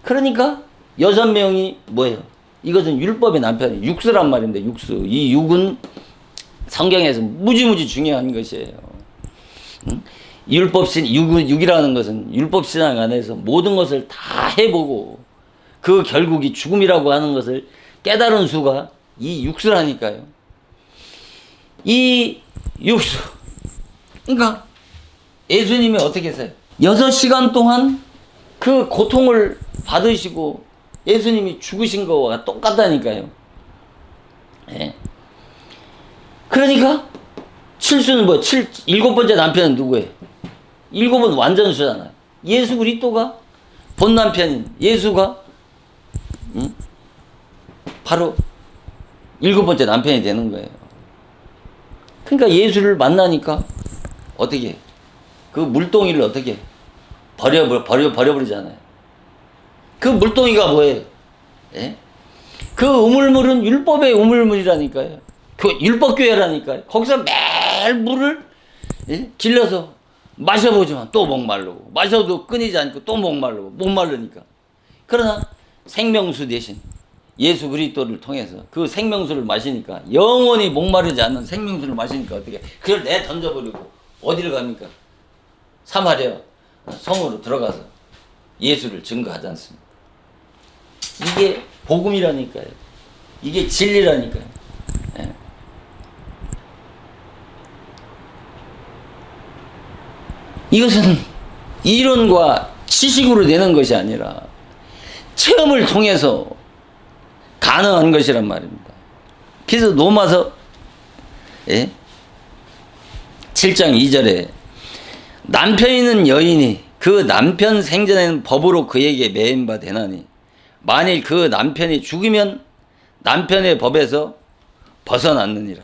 [SPEAKER 1] 그러니까 6명이 뭐예요? 이것은 율법의 남편이 육수란 말인데 육수. 이 육은 성경에서 무지무지 중요한 것이에요. 응? 육이라는 것은 율법신앙 안에서 모든 것을 다 해보고 그 결국이 죽음이라고 하는 것을 깨달은 수가 이 육수라니까요. 이 육수. 그러니까 예수님이 어떻게 했어요? 6시간 동안 그 고통을 받으시고 예수님이 죽으신 거와 똑같다니까요. 예. 그러니까 칠수는 뭐, 일곱 번째 남편은 누구예요? 7은 완전수잖아요. 예수 그리스도가 본 남편인 예수가 바로 7번째 남편이 되는 거예요. 그러니까 예수를 만나니까 어떻게 그 물동이를 어떻게 버려버리잖아요. 그 물동이가 뭐예요? 예? 그 우물물은 율법의 우물물이라니까요. 그 율법교회라니까요. 거기서 매일 물을 길러서 마셔보지만 또 목마르고 마셔도 끊이지 않고 또 목마르니까. 그러나 생명수 대신 예수 그리스도를 통해서 그 생명수를 마시니까 영원히 목마르지 않는 생명수를 마시니까 어떻게 그걸 던져버리고 어디를 갑니까? 사마리아 성으로 들어가서 예수를 증거하지 않습니까? 이게 복음이라니까요. 이게 진리라니까요. 예. 이것은 이론과 지식으로 되는 것이 아니라 체험을 통해서 가능한 것이란 말입니다. 그래서 로마서 7장 2절에 남편 있는 여인이 그 남편 생전에는 법으로 그에게 매인 바 되나니 만일 그 남편이 죽으면 남편의 법에서 벗어났느니라.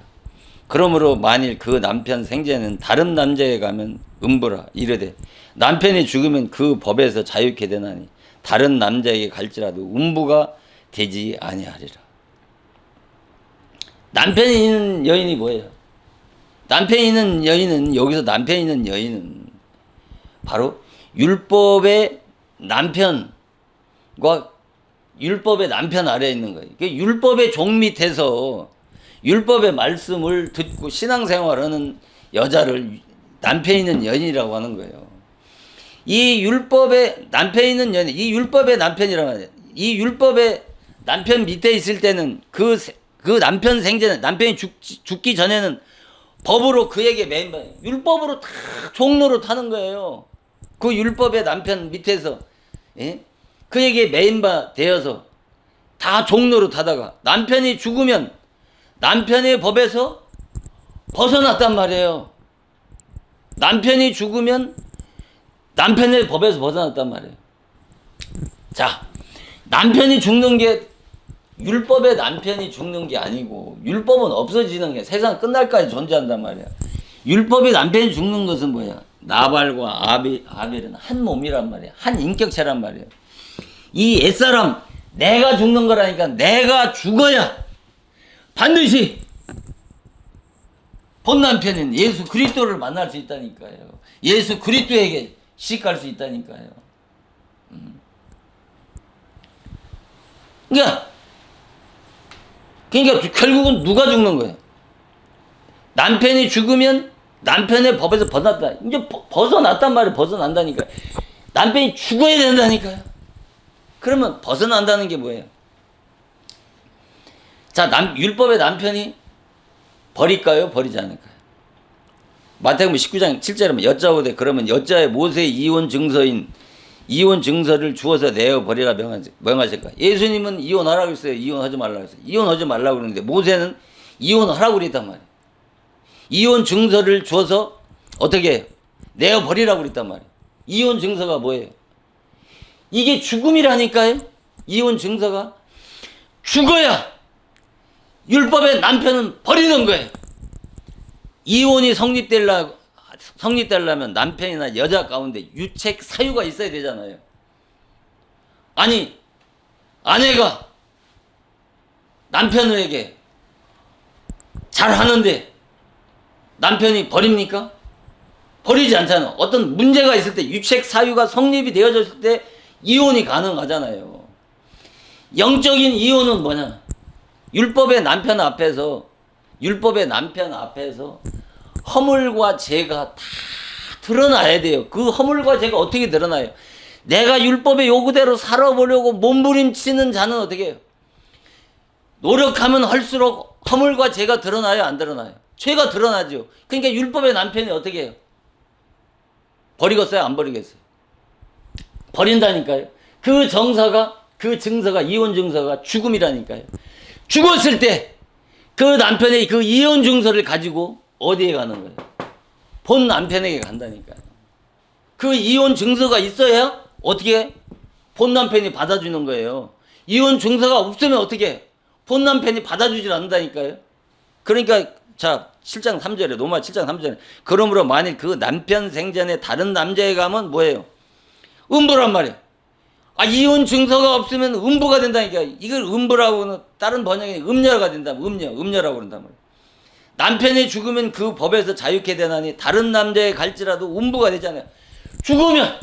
[SPEAKER 1] 그러므로 만일 그 남편 생전에는 다른 남자에 가면 음부라 이르되 남편이 죽으면 그 법에서 자유케 되나니 다른 남자에게 갈지라도 음부가 되지 아니하리라. 남편이 있는 여인이 뭐예요? 남편이 있는 여인은, 여기서 남편이 있는 여인은 바로 율법의 남편과 율법의 남편 아래에 있는 거예요. 율법의 종 밑에서 율법의 말씀을 듣고 신앙생활하는 여자를 남편 있는 여인이라고 하는 거예요. 이 율법의 남편 있는 여인, 이 율법의 남편이라고 하죠. 이 율법의 남편 밑에 있을 때는 그 남편 생전에, 남편이 죽기 전에는 법으로 그에게 매인바, 율법으로 다 종로로 타는 거예요. 그 율법의 남편 밑에서, 예? 그에게 매인바 되어서 다 종로로 타다가 남편이 죽으면 남편의 법에서 벗어났단 말이에요. 남편이 죽으면 남편의 법에서 벗어났단 말이에요. 자, 남편이 죽는 게 율법의 남편이 죽는 게 아니고 율법은 없어지는 게 세상 끝날까지 존재한단 말이야. 율법의 남편이 죽는 것은 뭐야? 나발과 아벨은 한 몸이란 말이야. 한 인격체란 말이야. 이 옛사람 내가 죽는 거라니까. 내가 죽어야 반드시 본 남편인 예수 그리스도를 만날 수 있다니까요. 예수 그리스도에게 시집갈 수 있다니까요. 그러니까 결국은 누가 죽는 거예요? 남편이 죽으면 남편의 법에서 벗어났다. 이제 벗어났단 말이에요. 벗어난다니까요. 남편이 죽어야 된다니까요. 그러면 벗어난다는 게 뭐예요? 자, 율법의 남편이 버릴까요? 버리지 않을까요? 마태복음 19장 7절에 보면 여짜오되 그러면 여자의 모세의 이혼 증서인 이혼 증서를 주어서 내어 버리라 명하실까? 예수님은 이혼하라고 했어요. 이혼하지 말라고 했어요. 이혼하지 말라고 그러는데 모세는 이혼하라고 그랬단 말이에요. 이혼 증서를 줘서 어떻게 해요? 내어 버리라고 그랬단 말이에요. 이혼 증서가 뭐예요? 이게 죽음이라니까요. 이혼 증서가 죽어야 율법의 남편은 버리는 거예요. 이혼이 성립되려면 남편이나 여자 가운데 유책 사유가 있어야 되잖아요. 아니, 아내가 남편에게 잘하는데 남편이 버립니까? 버리지 않잖아요. 어떤 문제가 있을 때 유책 사유가 성립이 되어졌을 때 이혼이 가능하잖아요. 영적인 이혼은 뭐냐? 율법의 남편 앞에서 허물과 죄가 다 드러나야 돼요. 그 허물과 죄가 어떻게 드러나요? 내가 율법의 요구대로 살아보려고 몸부림치는 자는 어떻게 해요? 노력하면 할수록 허물과 죄가 드러나요? 안 드러나요? 죄가 드러나죠. 그러니까 율법의 남편이 어떻게 해요? 버리겠어요? 안 버리겠어요? 버린다니까요. 그 증서가 이혼 증서가 죽음이라니까요. 죽었을 때 그 남편의 그 이혼 증서를 가지고 어디에 가는 거예요? 본 남편에게 간다니까요. 그 이혼 증서가 있어야 어떻게 본 남편이 받아주는 거예요. 이혼 증서가 없으면 어떻게 해요? 본 남편이 받아주질 않는다니까요. 그러니까 자 7장 3절에 로마 7장 3절에 그러므로 만일 그 남편 생전에 다른 남자에 가면 뭐예요? 음부란 말이에요. 이혼 증서가 없으면 음부가 된다니까. 이걸 음부라고는 다른 번역에 음녀가 된다면 음녀라고 그런단 말이에요. 남편이 죽으면 그 법에서 자유케 되나니 다른 남자에 갈지라도 음부가 되잖아요. 죽으면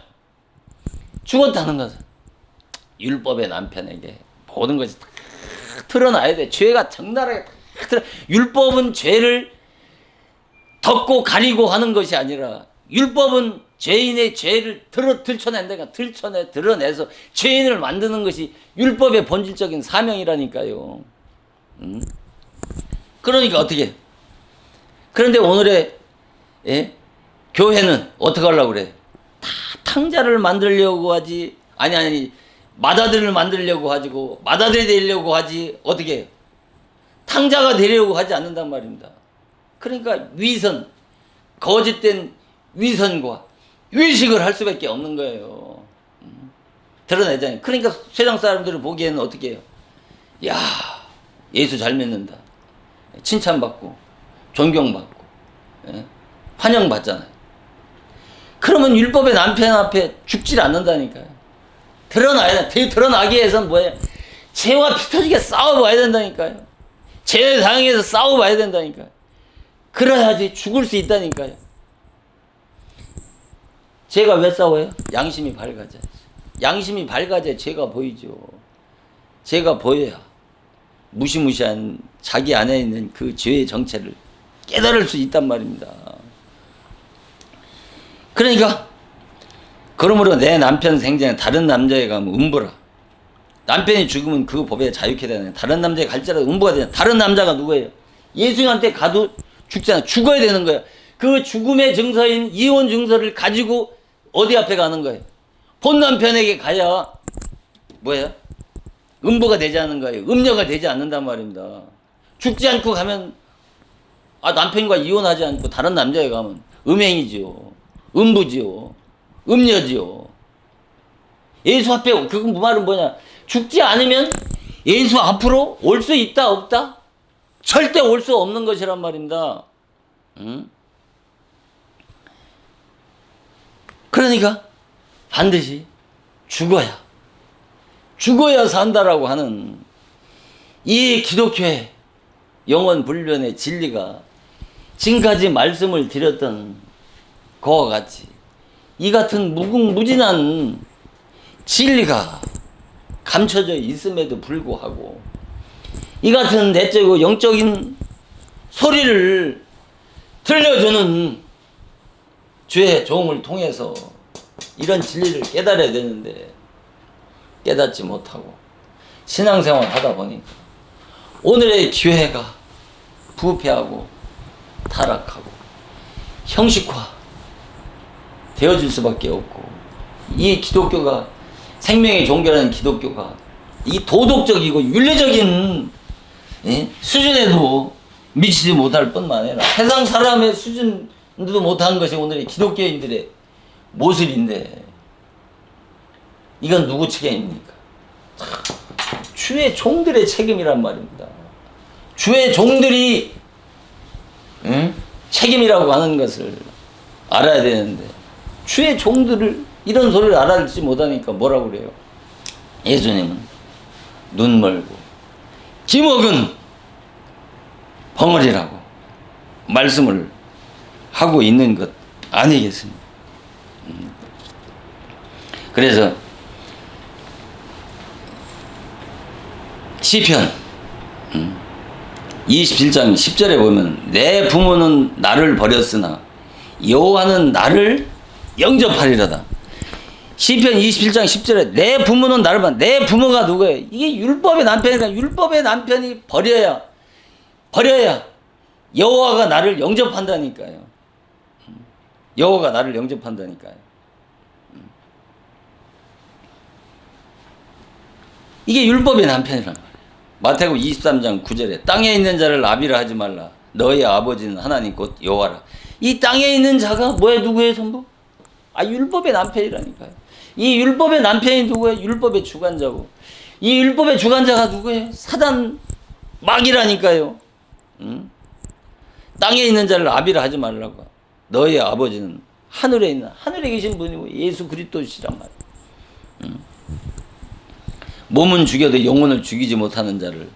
[SPEAKER 1] 죽었다는 것은 율법의 남편에게 모든 것이 다 드러나야 돼. 죄가 적나라하게 다 드러나. 율법은 죄를 덮고 가리고 하는 것이 아니라 율법은 죄인의 죄를 들춰낸다니까. 드러내서 죄인을 만드는 것이 율법의 본질적인 사명이라니까요. 그러니까 어떻게? 그런데 오늘의 교회는 어떻게 하려고 그래? 다 탕자를 만들려고 하지. 아니 맏아들을 만들려고 가지고 맏아들이 되려고 하지. 어떻게 해요? 탕자가 되려고 하지 않는단 말입니다. 그러니까 거짓된 위선과 외식을 할 수밖에 없는 거예요. 드러내잖아요. 그러니까 세상 사람들을 보기에는 어떻게 해요? 야, 예수 잘 믿는다. 칭찬받고 존경받고 환영받잖아요. 그러면 율법의 남편 앞에 죽질 않는다니까요. 드러나기 위해서는 뭐예요? 죄와 피 터지게 싸워봐야 된다니까요. 죄에 당해서 싸워봐야 된다니까요. 그래야지 죽을 수 있다니까요. 죄가 왜 싸워요? 양심이 밝아져야지. 양심이 밝아져야 죄가 보이죠. 죄가 보여야 무시무시한 자기 안에 있는 그 죄의 정체를 깨달을 수 있단 말입니다. 그러니까 그러므로 내 남편 생전에 다른 남자에 가면 음부라. 남편이 죽으면 그 법에 자유케 되는, 다른 남자에 갈지라도 음부가 되는. 다른 남자가 누구예요? 예수님한테 가도 죽잖아. 죽어야 되는 거야. 그 죽음의 증서인 이혼 증서를 가지고 어디 앞에 가는 거예요? 본 남편에게 가야 뭐예요? 음부가 되지 않는 거예요. 음녀가 되지 않는단 말입니다. 죽지 않고 가면, 남편과 이혼하지 않고 다른 남자에 가면 음행이지요. 음부지요. 음녀지요. 예수 앞에, 그 말은 뭐냐? 죽지 않으면 예수 앞으로 올 수 있다, 없다? 절대 올 수 없는 것이란 말입니다. 그러니까 반드시 죽어야 산다라고 하는 이 기독교의 영원 불변의 진리가 지금까지 말씀을 드렸던 그와 같이 이 같은 무궁무진한 진리가 감춰져 있음에도 불구하고 이 같은 내적이고 영적인 소리를 들려주는 주의 종을 통해서 이런 진리를 깨달아야 되는데 깨닫지 못하고 신앙생활 하다 보니까 오늘의 교회가 부패하고 타락하고 형식화 되어질 수밖에 없고, 이 기독교가, 생명의 종교라는 기독교가 이 도덕적이고 윤리적인 수준에도 미치지 못할 뿐만 아니라 세상 사람의 수준도 못한 것이 오늘의 기독교인들의 모습인데, 이건 누구 책임입니까? 주의 종들의 책임이란 말입니다. 주의 종들이 책임이라고 하는 것을 알아야 되는데, 주의 종들을 이런 소리를 알아듣지 못하니까 뭐라고 그래요? 예수님은 눈 멀고 기먹은 벙어리라고 말씀을 하고 있는 것 아니겠습니까? 그래서 시편 27장 10절에 보면 내 부모는 나를 버렸으나 여호와는 나를 영접하리로다. 시편 27장 10절에 내 부모는 나를 버렸다. 내 부모가 누구예요? 이게 율법의 남편이니까 율법의 남편이 버려야 여호와가 나를 영접한다니까요. 여호와가 나를 영접한다니까요. 이게 율법의 남편이란 말이에요. 마태복음 23장 9절에 땅에 있는 자를 아비라 하지 말라. 너의 아버지는 하나님 곧 여호와라. 이 땅에 있는 자가 뭐예요? 누구예요? 전부? 율법의 남편이라니까요. 이 율법의 남편이 누구예요? 율법의 주관자고. 이 율법의 주관자가 누구예요? 사단 마귀라니까요. 땅에 있는 자를 아비라 하지 말라고. 너의 아버지는 하늘에 계신 분이고 예수 그리스도시란 말이에요. 몸은 죽여도 영혼을 죽이지 못하는 자를,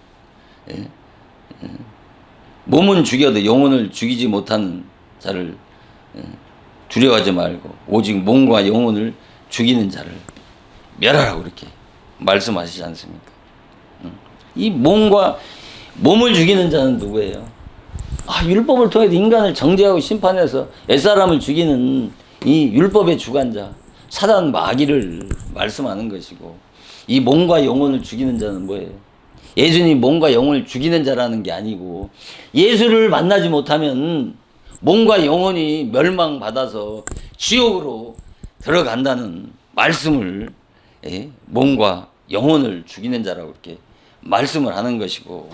[SPEAKER 1] 몸은 죽여도 영혼을 죽이지 못하는 자를 두려워하지 말고 오직 몸과 영혼을 죽이는 자를 멸하라고 이렇게 말씀하시지 않습니까? 이 몸을 죽이는 자는 누구예요? 율법을 통해서 인간을 정죄하고 심판해서 옛사람을 죽이는 이 율법의 주관자 사단 마귀를 말씀하는 것이고, 이 몸과 영혼을 죽이는 자는 뭐예요? 예수님 몸과 영혼을 죽이는 자라는 게 아니고, 예수를 만나지 못하면 몸과 영혼이 멸망받아서 지옥으로 들어간다는 말씀을, 몸과 영혼을 죽이는 자라고 이렇게 말씀을 하는 것이고,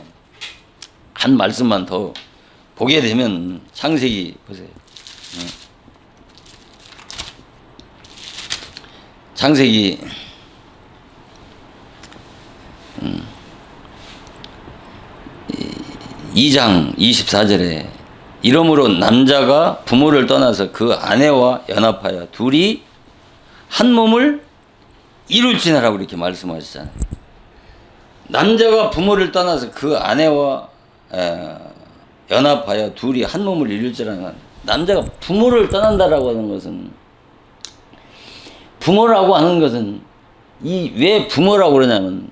[SPEAKER 1] 한 말씀만 더 보게 되면 창세기 보세요. 창세기 2장 24절에 이러므로 남자가 부모를 떠나서 그 아내와 연합하여 둘이 한 몸을 이룰지니라고 이렇게 말씀하셨잖아요. 남자가 부모를 떠나서 그 아내와 연합하여 둘이 한 몸을 이룰지라는, 남자가 부모를 떠난다라고 하는 것은, 부모라고 하는 것은 왜 부모라고 그러냐면,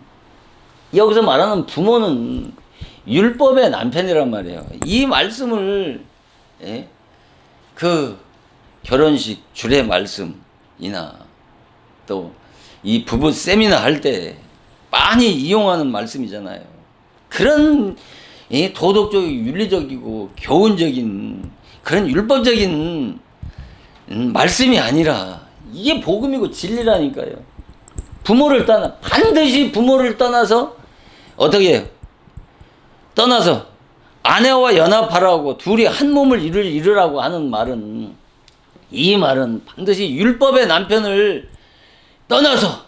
[SPEAKER 1] 여기서 말하는 부모는 율법의 남편이란 말이에요. 이 말씀을 그 결혼식 주례 말씀이나 또 이 부부 세미나 할 때 많이 이용하는 말씀이잖아요. 그런 도덕적이고 윤리적이고 교훈적인 그런 율법적인 말씀이 아니라 이게 복음이고 진리라니까요. 반드시 부모를 떠나서 어떻게 해요? 떠나서 아내와 연합하라고, 둘이 한 몸을 이루라고 하는 말은, 이 말은 반드시 율법의 남편을 떠나서,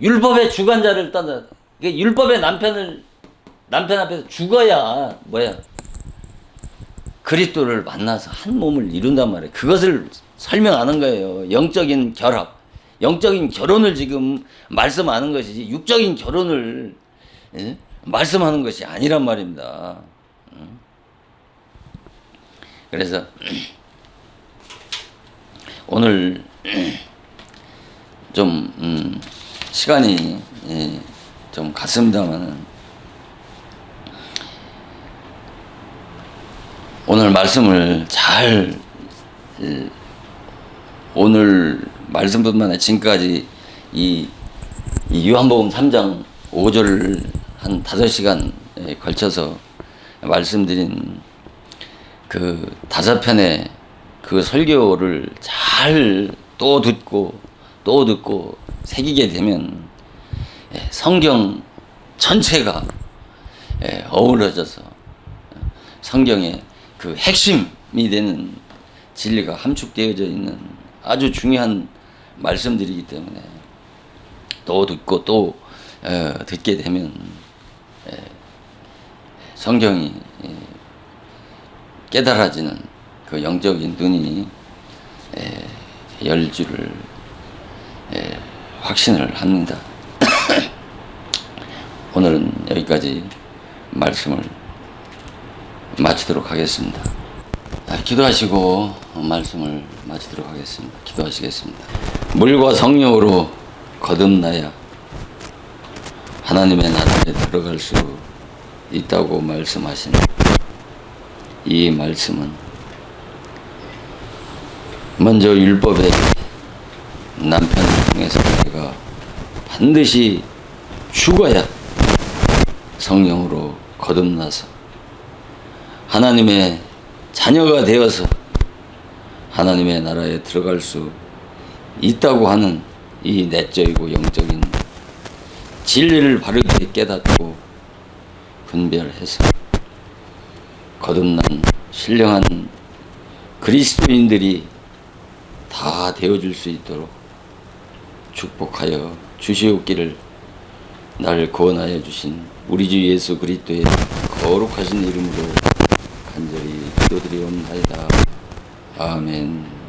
[SPEAKER 1] 율법의 주관자를 떠나, 율법의 남편 앞에서 죽어야 그리스도를 만나서 한 몸을 이룬단 말이에요. 그것을 설명하는 거예요. 영적인 결합, 영적인 결혼을 지금 말씀하는 것이지 육적인 결혼을 말씀하는 것이 아니란 말입니다. 그래서 오늘 좀 시간이 좀 갔습니다만은, 오늘 말씀을 잘, 오늘 말씀뿐만 아니라 지금까지 이 요한복음 3장 5절을 한 5시간에 걸쳐서 말씀드린 그 5편의 그 설교를 잘 또 듣고 새기게 되면 성경 전체가 어우러져서 성경의 그 핵심이 되는 진리가 함축되어져 있는 아주 중요한 말씀들이기 때문에 또 듣고 또 듣게 되면 성경이 깨달아지는 그 영적인 눈이 열 줄을 확신을 합니다. 오늘은 여기까지 말씀을 마치도록 하겠습니다. 기도하시고 말씀을 마치도록 하겠습니다. 기도하시겠습니다. 물과 성령으로 거듭나야 하나님의 나라에 들어갈 수 있다고 말씀하신 이 말씀은 먼저 율법의 남편을 통해서 내가 반드시 죽어야 성령으로 거듭나서 하나님의 자녀가 되어서 하나님의 나라에 들어갈 수 있다고 하는 이 내적이고 영적인 진리를 바르게 깨닫고 분별해서 거듭난 신령한 그리스도인들이 다 되어줄 수 있도록 축복하여 주시옵기를 나를 구원하여 주신 우리 주 예수 그리스도의 거룩하신 이름으로 간절히 기도드리옵나이다. 아멘.